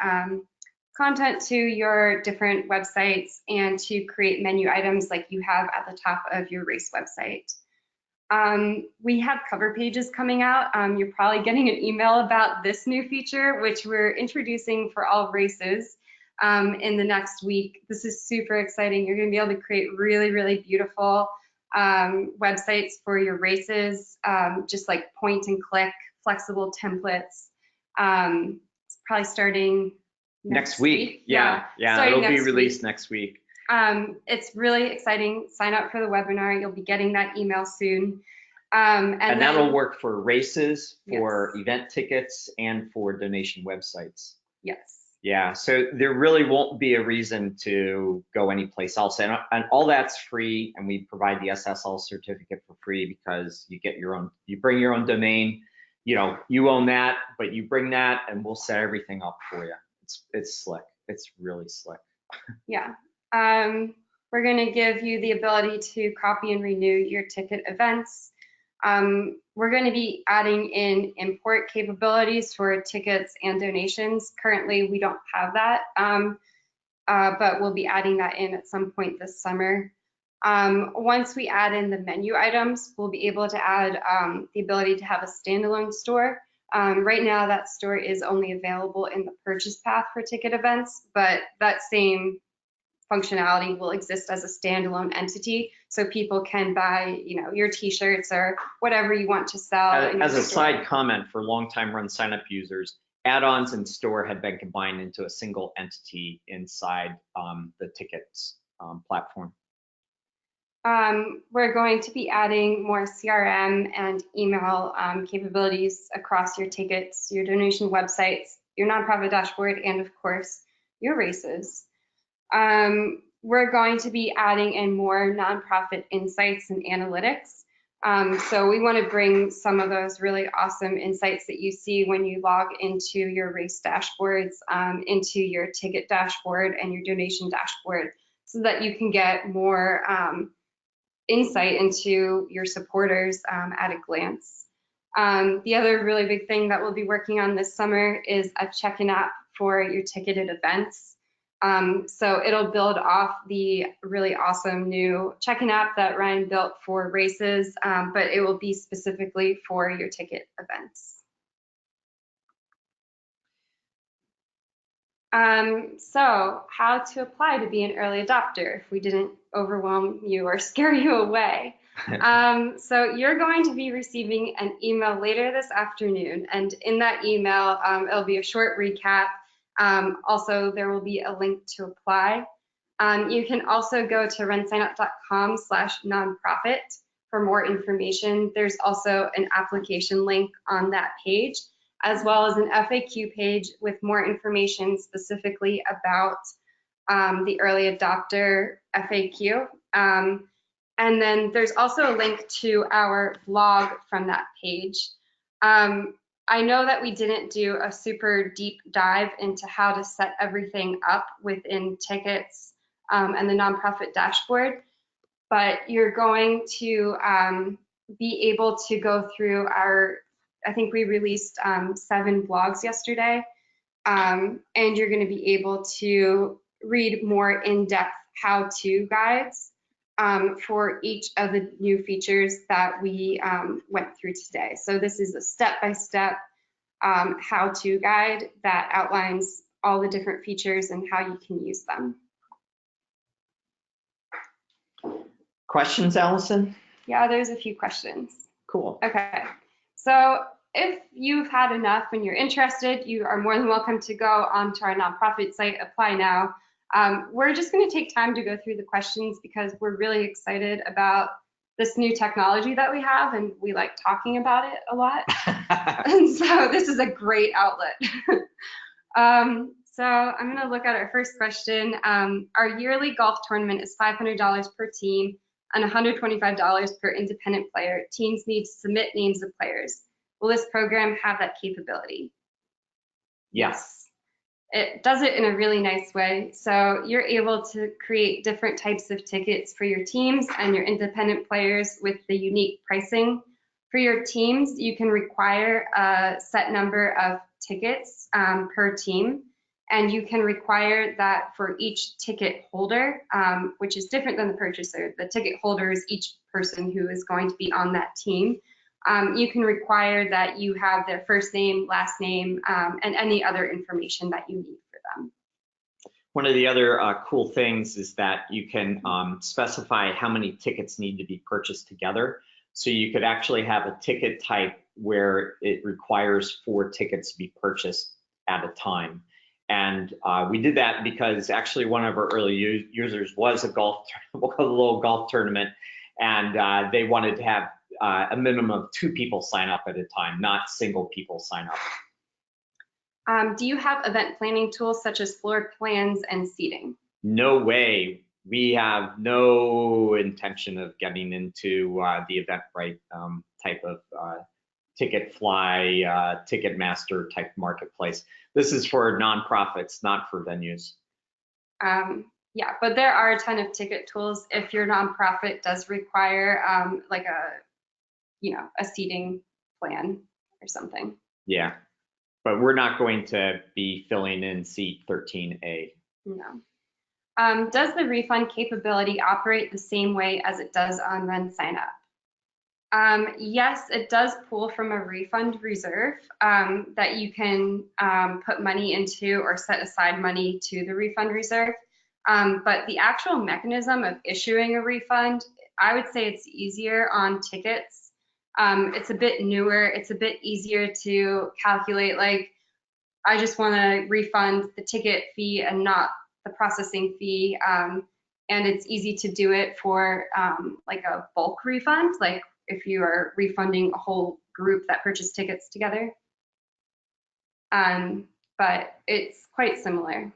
content to your different websites and to create menu items like you have at the top of your race website. We have cover pages coming out. You're probably getting an email about this new feature, which we're introducing for all races in the next week. This is super exciting. You're going to be able to create really, really beautiful websites for your races, just like point and click, flexible templates. It's probably starting next week. Yeah. It'll be released next week. It's really exciting. Sign up for the webinar. You'll be getting that email soon. And that'll work for races, for event tickets, and for donation websites. Yes. Yeah, so there really won't be a reason to go anyplace else. And all that's free, and we provide the SSL certificate for free because you bring your own domain, you own that, but you bring that and we'll set everything up for you. It's slick. It's really slick. Yeah. We're going to give you the ability to copy and renew your ticket events. We're going to be adding in import capabilities for tickets and donations. Currently, we don't have that, but we'll be adding that in at some point this summer. Once we add in the menu items, we'll be able to add the ability to have a standalone store. Right now, that store is only available in the purchase path for ticket events, but that same functionality will exist as a standalone entity, so people can buy, your T-shirts or whatever you want to sell. As a side comment for longtime RunSignup users, add-ons in store had been combined into a single entity inside the tickets platform. We're going to be adding more CRM and email capabilities across your tickets, your donation websites, your nonprofit dashboard, and of course, your races. We're going to be adding in more nonprofit insights and analytics. So we want to bring some of those really awesome insights that you see when you log into your race dashboards, into your ticket dashboard and your donation dashboard, so that you can get more insight into your supporters at a glance. The other really big thing that we'll be working on this summer is a check-in app for your ticketed events. So it'll build off the really awesome new check-in app that Ryan built for races, but it will be specifically for your ticket events. So how to apply to be an early adopter if we didn't overwhelm you or scare you away. So you're going to be receiving an email later this afternoon, and in that email, it'll be a short recap. Also, there will be a link to apply. You can also go to runsignup.com/nonprofit for more information. There's also an application link on that page, as well as an FAQ page with more information specifically about the early adopter FAQ. And then there's also a link to our blog from that page. I know that we didn't do a super deep dive into how to set everything up within tickets and the nonprofit dashboard, but you're going to be able to go through I think we released 7 blogs yesterday, and you're going to be able to read more in-depth how-to guides for each of the new features that we went through today. So this is a step-by-step how-to guide that outlines all the different features and how you can use them. Questions, Allison? Yeah, there's a few questions. Cool. Okay. So if you've had enough and you're interested, you are more than welcome to go onto our nonprofit site, apply now. We're just going to take time to go through the questions because we're really excited about this new technology that we have, and we like talking about it a lot. And so this is a great outlet. So I'm going to look at our first question. Our yearly golf tournament is $500 per team and $125 per independent player. Teams need to submit names of players. Will this program have that capability? Yes. It does it in a really nice way. So you're able to create different types of tickets for your teams and your independent players with the unique pricing. For your teams, you can require a set number of tickets per team, and you can require that for each ticket holder, which is different than the purchaser. The ticket holder is each person who is going to be on that team. You can require that you have their first name, last name, and any other information that you need for them. One of the other cool things is that you can specify how many tickets need to be purchased together. So you could actually have a ticket type where it requires 4 tickets to be purchased at a time. And we did that because actually one of our early users was a little golf tournament, and they wanted to have a minimum of 2 people sign up at a time, not single people sign up. Do you have event planning tools such as floor plans and seating? No way. We have no intention of getting into the Eventbrite type of ticket fly, ticket master type marketplace. This is for nonprofits, not for venues. Yeah, but there are a ton of ticket tools if your nonprofit does require like a seating plan or something. Yeah, but we're not going to be filling in seat 13A. No. Does the refund capability operate the same way as it does on RunSignup? Yes, it does pull from a refund reserve that you can put money into or set aside money to the refund reserve. But the actual mechanism of issuing a refund, I would say it's easier on tickets. It's a bit newer. It's a bit easier to calculate, like, I just want to refund the ticket fee and not the processing fee. And it's easy to do it for like a bulk refund, like if you are refunding a whole group that purchased tickets together. But it's quite similar.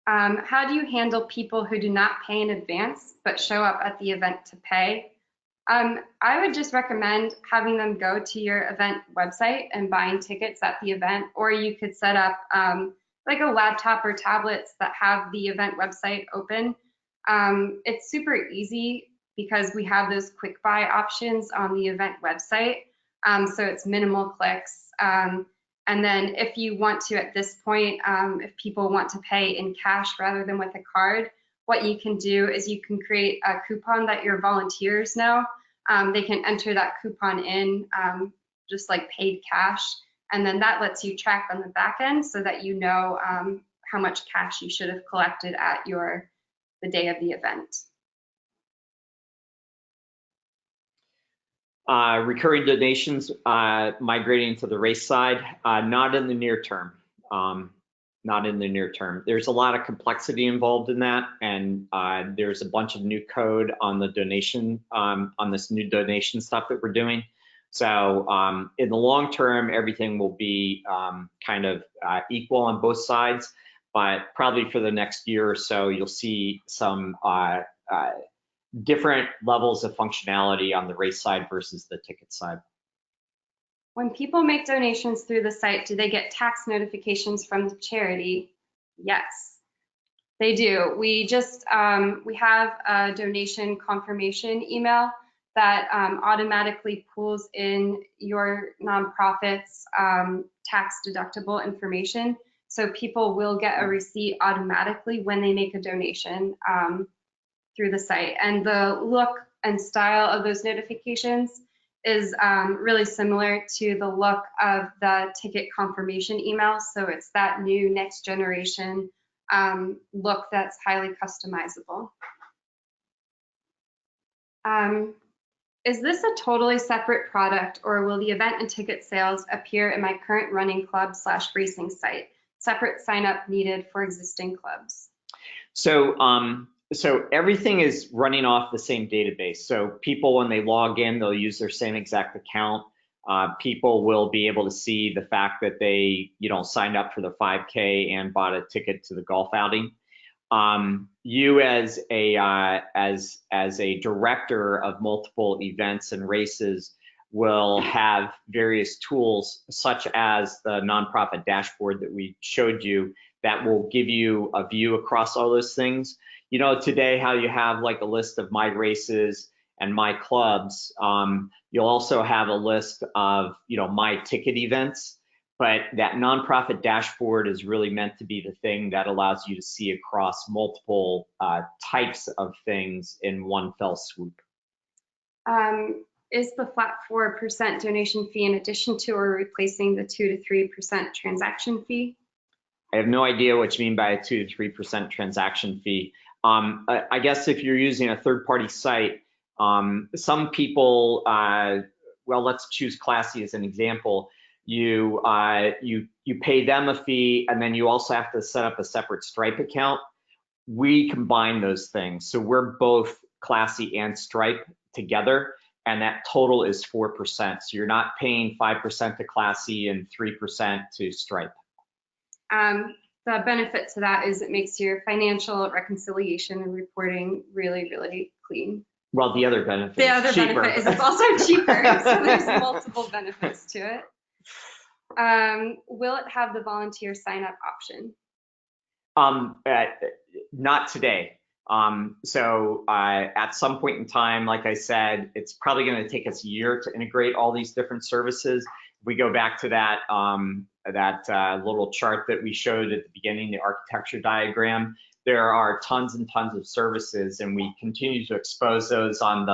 How do you handle people who do not pay in advance but show up at the event to pay? I would just recommend having them go to your event website and buying tickets at the event, or you could set up like a laptop or tablets that have the event website open. It's super easy because we have those quick buy options on the event website. So it's minimal clicks. And then if you want to, at this point, if people want to pay in cash rather than with a card, what you can do is you can create a coupon that your volunteers know. They can enter that coupon in just like paid cash. And then that lets you track on the back end so that you know how much cash you should have collected at the day of the event. Recurring donations migrating to the race side, not in the near term. Not in the near term. There's a lot of complexity involved in that, and there's a bunch of new code on the donation, on this new donation stuff that we're doing. So in the long term, everything will be kind of equal on both sides, but probably for the next year or so, you'll see some different levels of functionality on the race side versus the ticket side. When people make donations through the site, do they get tax notifications from the charity? Yes, they do. We just, we have a donation confirmation email that automatically pulls in your nonprofit's tax deductible information. So people will get a receipt automatically when they make a donation through the site. And the look and style of those notifications is really similar to the look of the ticket confirmation email. So it's that new next generation look that's highly customizable. Is this a totally separate product, or will the event and ticket sales appear in my current running club / racing site? Separate sign up needed for existing clubs. So everything is running off the same database. So people, when they log in, they'll use their same exact account. People will be able to see the fact that they, signed up for the 5K and bought a ticket to the golf outing. You as a director of multiple events and races will have various tools, such as the nonprofit dashboard that we showed you, that will give you a view across all those things. Today, how you have like a list of my races and my clubs, you'll also have a list of, my ticket events, but that nonprofit dashboard is really meant to be the thing that allows you to see across multiple types of things in one fell swoop. Is the flat 4% donation fee in addition to or replacing the 2 to 3% transaction fee? I have no idea what you mean by a 2 to 3% transaction fee. I guess if you're using a third-party site, some people, well, let's choose Classy as an example. You pay them a fee, and then you also have to set up a separate Stripe account. We combine those things, so we're both Classy and Stripe together, and that total is 4%. So you're not paying 5% to Classy and 3% to Stripe. The benefit to that is it makes your financial reconciliation and reporting really, really clean. Well, the other benefit is it's also cheaper, so there's multiple benefits to it. Will it have the volunteer sign up option? Not today. So at some point in time, like I said, it's probably going to take us a year to integrate all these different services. we go back to that little chart that we showed at the beginning, the architecture diagram, there are tons and tons of services, and we continue to expose those on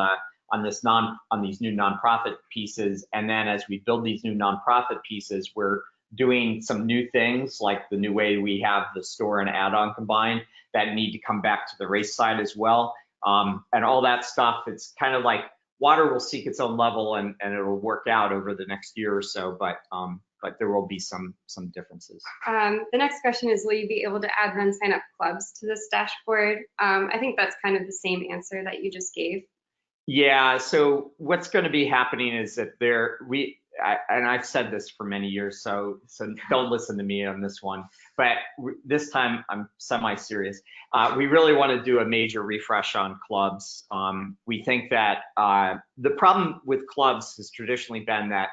these new nonprofit pieces. And then as we build these new nonprofit pieces, we're doing some new things, like the new way we have the store and add-on combined, that need to come back to the race side as well. And all that stuff, it's kind of like water will seek its own level, and it'll work out over the next year or so, but there will be some differences. The next question is, will you be able to add RunSignup clubs to this dashboard? I think that's kind of the same answer that you just gave. Yeah, so what's going to be happening is that and I've said this for many years, so don't listen to me on this one, but this time I'm semi-serious. We really want to do a major refresh on clubs. We think that the problem with clubs has traditionally been that,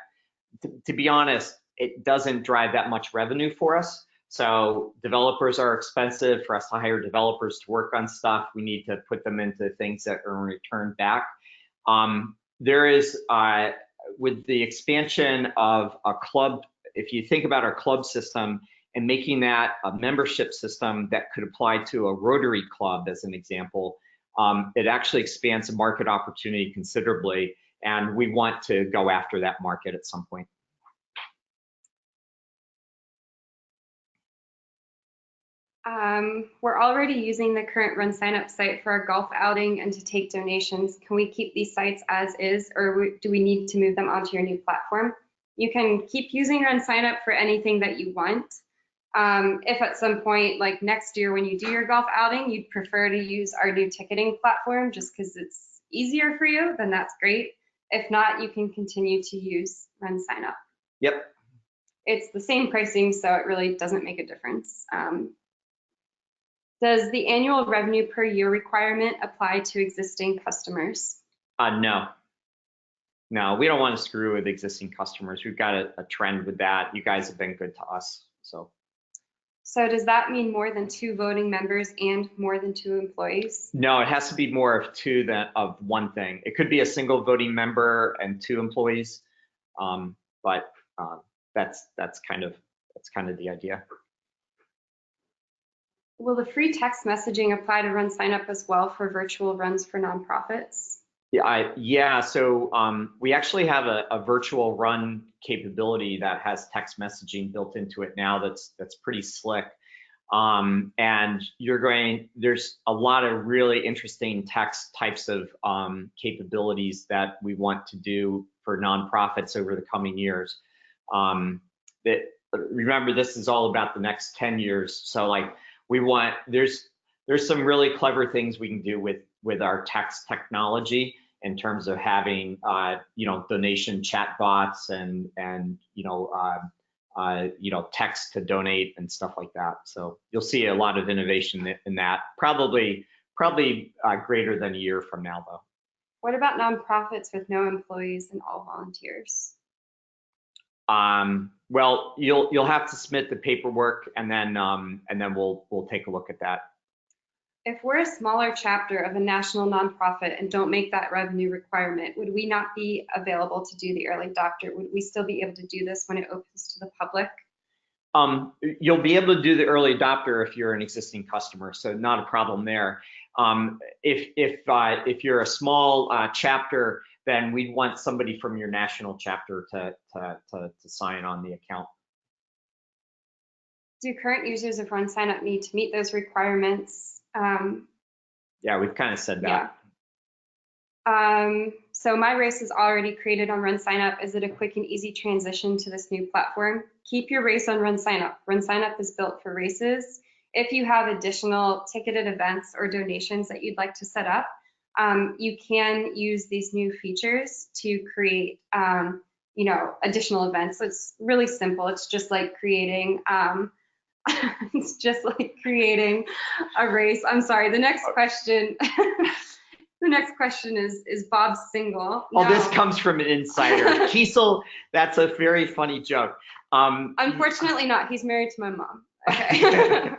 to be honest, it doesn't drive that much revenue for us. So developers are expensive. For us to hire developers to work on stuff, we need to put them into things that earn return back. There is, with the expansion of a club, if you think about our club system and making that a membership system that could apply to a Rotary club, as an example, it actually expands the market opportunity considerably, and we want to go after that market at some point. We're already using the current RunSignup site for our golf outing and to take donations. Can we keep these sites as is, or do we need to move them onto your new platform? You can keep using RunSignup for anything that you want. If at some point, like next year when you do your golf outing, you'd prefer to use our new ticketing platform just because it's easier for you, then that's great. If not, you can continue to use RunSignup. Yep. It's the same pricing, so it really doesn't make a difference. Does the annual revenue per year requirement apply to existing customers? No. No, we don't want to screw with existing customers. We've got a trend with that. You guys have been good to us, so. So does that mean more than 2 voting members and more than 2 employees? No, it has to be more of 2 than of one thing. It could be a single voting member and 2 employees, but that's kind of the idea. Will the free text messaging apply to RunSignup as well for virtual runs for nonprofits? Yeah. So we actually have a virtual run capability that has text messaging built into it now. That's pretty slick. And there's a lot of really interesting text types of capabilities that we want to do for nonprofits over the coming years. Remember, this is all about the next 10 years. So like, there's some really clever things we can do with our text technology in terms of having donation chat bots and text to donate and stuff like that. So you'll see a lot of innovation in that, probably greater than a year from now, though. What about nonprofits with no employees and all volunteers? Well, you'll have to submit the paperwork, and then we'll take a look at that. If we're a smaller chapter of a national nonprofit and don't make that revenue requirement, would we not be available to do the early adopter? Would we still be able to do this when it opens to the public? You'll be able to do the early adopter if you're an existing customer, so not a problem there. If you're a small chapter, then we'd want somebody from your national chapter to sign on the account. Do current users of RunSignup need to meet those requirements? Yeah, we've kind of said that. Yeah. So my race is already created on RunSignup. Is it a quick and easy transition to this new platform? Keep your race on RunSignup. RunSignup is built for races. If you have additional ticketed events or donations that you'd like to set up, you can use these new features to create, additional events. So it's really simple. It's just like creating, it's just like creating a race. I'm sorry. The next question. The next question is Bob single? Oh, no. This comes from an insider. Kiesel, that's a very funny joke. Unfortunately not. He's married to my mom. Okay.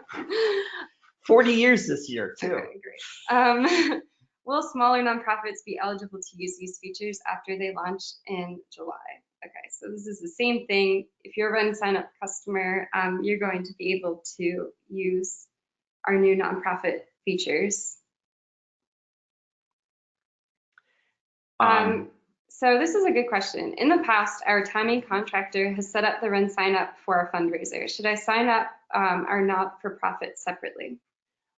40 years this year, too. Okay, great. Will smaller nonprofits be eligible to use these features after they launch in July? Okay, so this is the same thing. If you're a RunSignup customer, you're going to be able to use our new nonprofit features. So this is a good question. In the past, our timing contractor has set up the RunSignup for our fundraiser. Should I sign up our not-for-profit separately?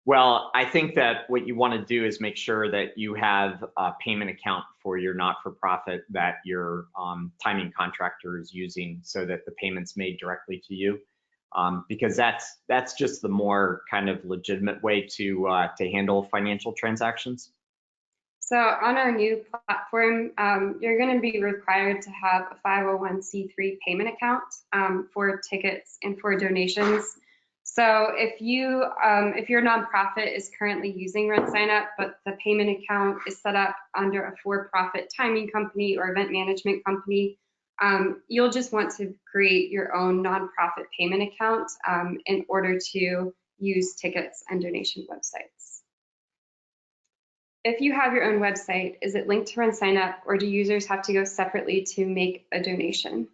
Well, I think that what you want to do is make sure that you have a payment account for your not-for-profit that your timing contractor is using, so that the payment's made directly to you, because that's just the more kind of legitimate way to handle financial transactions. So on our new platform, you're going to be required to have a 501c3 payment account for tickets and for donations. So if your nonprofit is currently using RunSignup, but the payment account is set up under a for-profit timing company or event management company, you'll just want to create your own nonprofit payment account in order to use tickets and donation websites. If you have your own website, is it linked to RunSignup, or do users have to go separately to make a donation?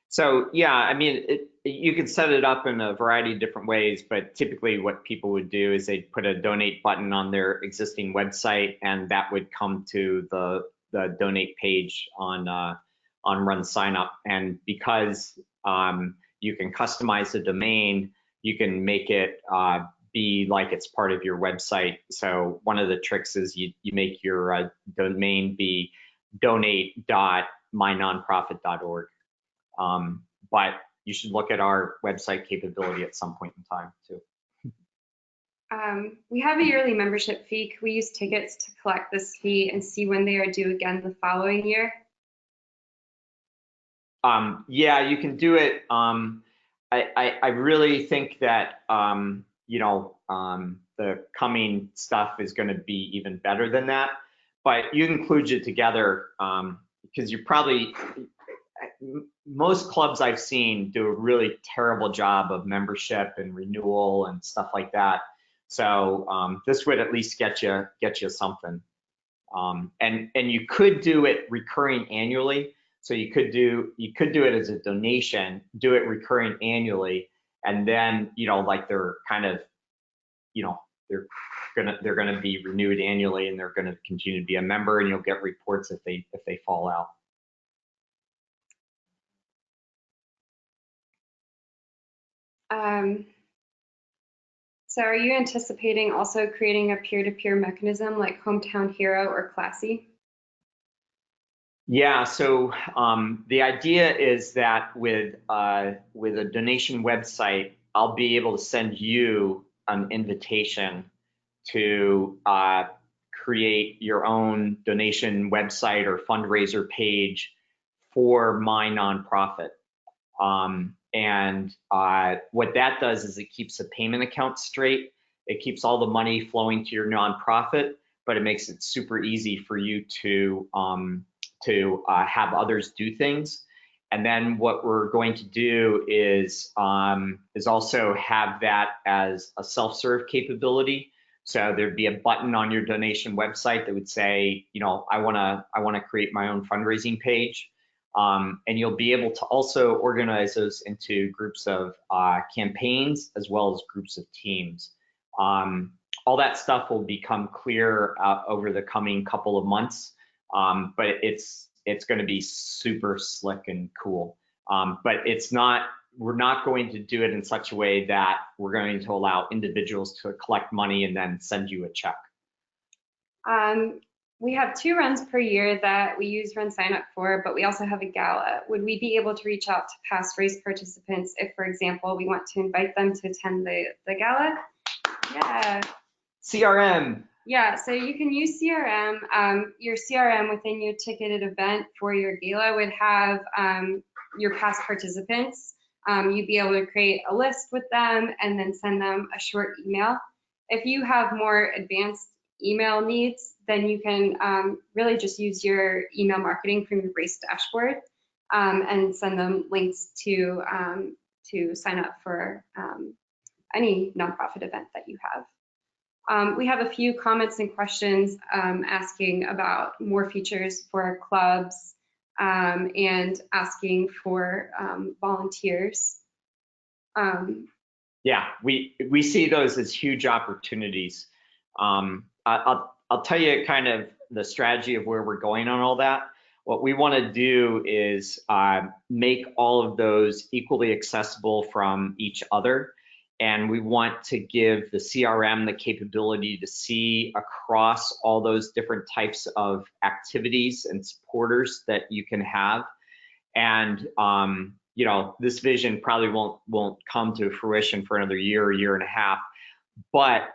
So yeah, I mean, you could set it up in a variety of different ways, but typically what people would do is they'd put a donate button on their existing website, and that would come to the donate page on RunSignup. And because you can customize the domain, you can make it be like it's part of your website. So one of the tricks is you make your domain be donate.mynonprofit.org. But you should look at our website capability at some point in time too. We have a yearly membership fee. Can we use tickets to collect this fee and see when they are due again the following year? Yeah, you can do it. I really think that the coming stuff is going to be even better than that. But you can kludge it together because you probably, most clubs I've seen do a really terrible job of membership and renewal and stuff like that. So this would at least get you something. And you could do it recurring annually. So you could do it as a donation, do it recurring annually, and then like they're kind of they're gonna be renewed annually, and they're gonna continue to be a member, and you'll get reports if they fall out. So are you anticipating also creating a peer-to-peer mechanism like Hometown Hero or Classy? Yeah, so the idea is that with a donation website, I'll be able to send you an invitation to create your own donation website or fundraiser page for my nonprofit. And what that does is it keeps the payment account straight. It keeps all the money flowing to your nonprofit, but it makes it super easy for you to have others do things. And then what we're going to do is also have that as a self-serve capability. So there'd be a button on your donation website that would say, I want to create my own fundraising page. And you'll be able to also organize those into groups of campaigns as well as groups of teams. All that stuff will become clear over the coming couple of months, but it's going to be super slick and cool. But we're not going to do it in such a way that we're going to allow individuals to collect money and then send you a check. We have 2 runs per year that we use RunSignup for, but we also have a gala. Would we be able to reach out to past race participants if, for example, we want to invite them to attend the gala? Yeah. CRM. Yeah, so you can use CRM. Your CRM within your ticketed event for your gala would have your past participants. You'd be able to create a list with them and then send them a short email. If you have more advanced email needs, then you can really just use your email marketing from your race dashboard and send them links to sign up for any nonprofit event that you have. We have a few comments and questions asking about more features for our clubs, and asking for volunteers. Yeah, we see those as huge opportunities. I'll tell you kind of the strategy of where we're going on all that. What we want to do is make all of those equally accessible from each other. And we want to give the CRM the capability to see across all those different types of activities and supporters that you can have. And you know, this vision probably won't come to fruition for another year and a half. But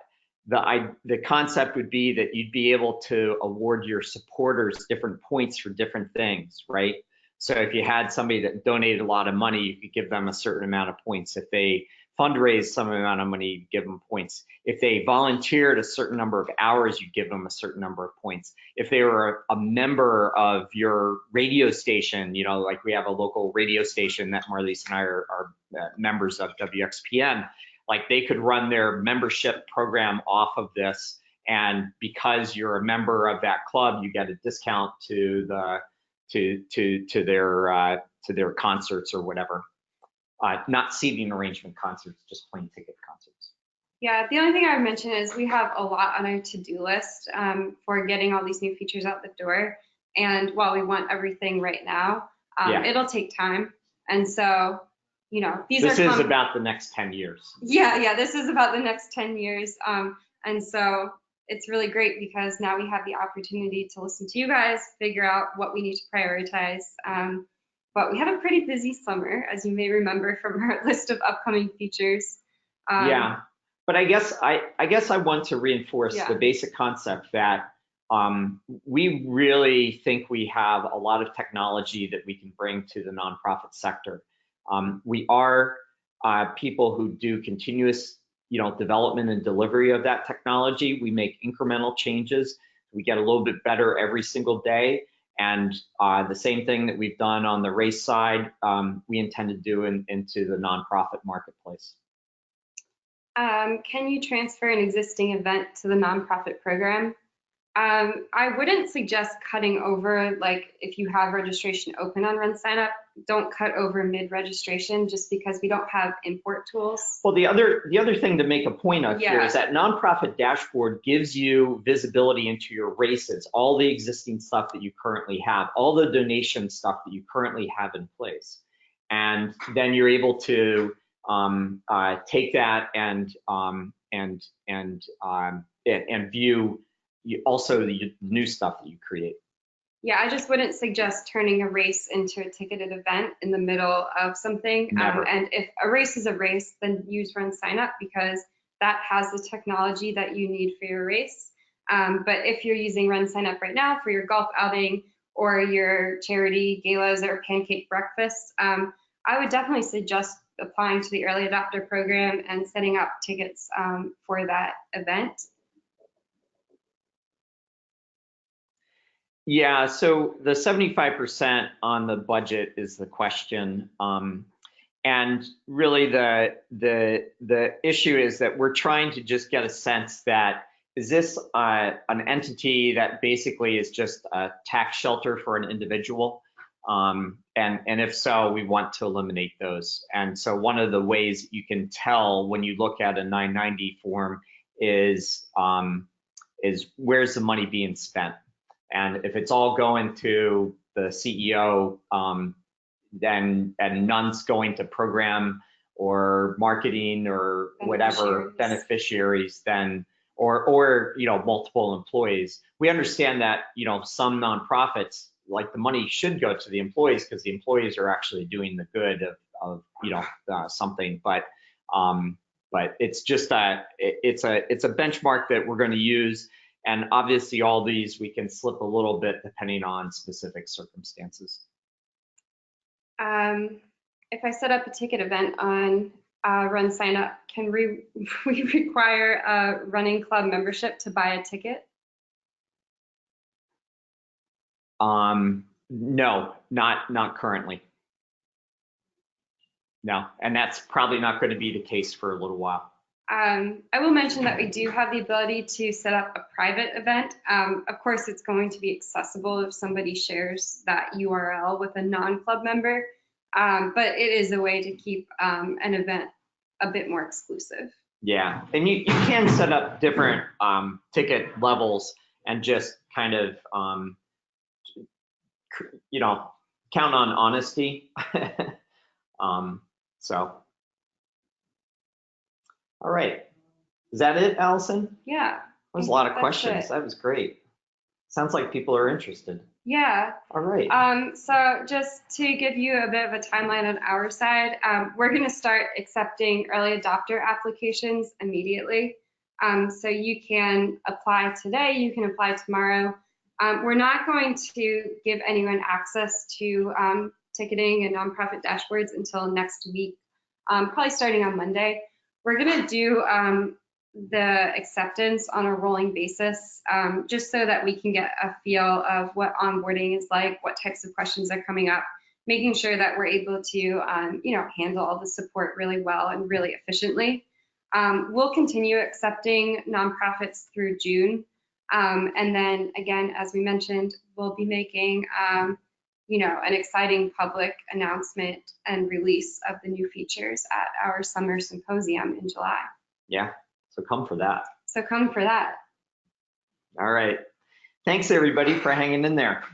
the concept would be that you'd be able to award your supporters different points for different things, right? So if you had somebody that donated a lot of money, you could give them a certain amount of points. If they fundraise some amount of money, you give them points. If they volunteered a certain number of hours, you give them a certain number of points. If they were a member of your radio station, you know, like we have a local radio station that Marlies and I are members of, WXPN, like they could run their membership program off of this. And because you're a member of that club, you get a discount to their concerts or whatever. Not seating arrangement concerts, just plain ticket concerts. Yeah, the only thing I would mention is we have a lot on our to-do list for getting all these new features out the door. And while we want everything right now, it'll take time. And so, you know, this is about the next 10 years. Yeah, this is about the next 10 years. And so it's really great because now we have the opportunity to listen to you guys, figure out what we need to prioritize. But we have a pretty busy summer, as you may remember from our list of upcoming features. Yeah, but I guess I want to reinforce the basic concept that we really think we have a lot of technology that we can bring to the nonprofit sector. We are people who do continuous, you know, development and delivery of that technology. We make incremental changes. We get a little bit better every single day. And the same thing that we've done on the race side, we intend to do into the nonprofit marketplace. Can you transfer an existing event to the nonprofit program? I wouldn't suggest cutting over, like if you have registration open on RunSignup, don't cut over mid-registration just because we don't have import tools. Well, the other thing to make a point of here is that nonprofit dashboard gives you visibility into your races, all the existing stuff that you currently have, all the donation stuff that you currently have in place. And then you're able to take that and view also the new stuff that you create. Yeah, I just wouldn't suggest turning a race into a ticketed event in the middle of something. And if a race is a race, then use RunSignup because that has the technology that you need for your race. But if you're using RunSignup right now for your golf outing or your charity galas or pancake breakfast, I would definitely suggest applying to the early adopter program and setting up tickets for that event. Yeah, so the 75% on the budget is the question. And really the issue is that we're trying to just get a sense that, is this an entity that basically is just a tax shelter for an individual? And if so, we want to eliminate those. And so one of the ways you can tell when you look at a 990 form is where's the money being spent? And if it's all going to the CEO, then and none's going to program or marketing or whatever beneficiaries, then or you know, multiple employees. We understand that, you know, some nonprofits, like the money should go to the employees because the employees are actually doing the good of you know, something, but it's just it's a benchmark that we're going to use. And obviously all these we can slip a little bit depending on specific circumstances. If I set up a ticket event on RunSignup, can we require a running club membership to buy a ticket? No, not currently. No, and that's probably not going to be the case for a little while. I will mention that we do have the ability to set up a private event. Of course, it's going to be accessible if somebody shares that URL with a non-club member, but it is a way to keep an event a bit more exclusive. Yeah, and you can set up different ticket levels and just kind of, count on honesty. So, all right. Is that it, Allison? Yeah. That was a lot of That's questions. it. That was great. Sounds like people are interested. Yeah. All right. So just to give you a bit of a timeline on our side, we're going to start accepting early adopter applications immediately. So you can apply today, you can apply tomorrow. We're not going to give anyone access to ticketing and nonprofit dashboards until next week, probably starting on Monday. We're going to do the acceptance on a rolling basis, just so that we can get a feel of what onboarding is like, what types of questions are coming up, making sure that we're able to, handle all the support really well and really efficiently. We'll continue accepting nonprofits through June. And then again, as we mentioned, we'll be making, an exciting public announcement and release of the new features at our summer symposium in July. Yeah, so come for that. So come for that. All right. Thanks everybody for hanging in there.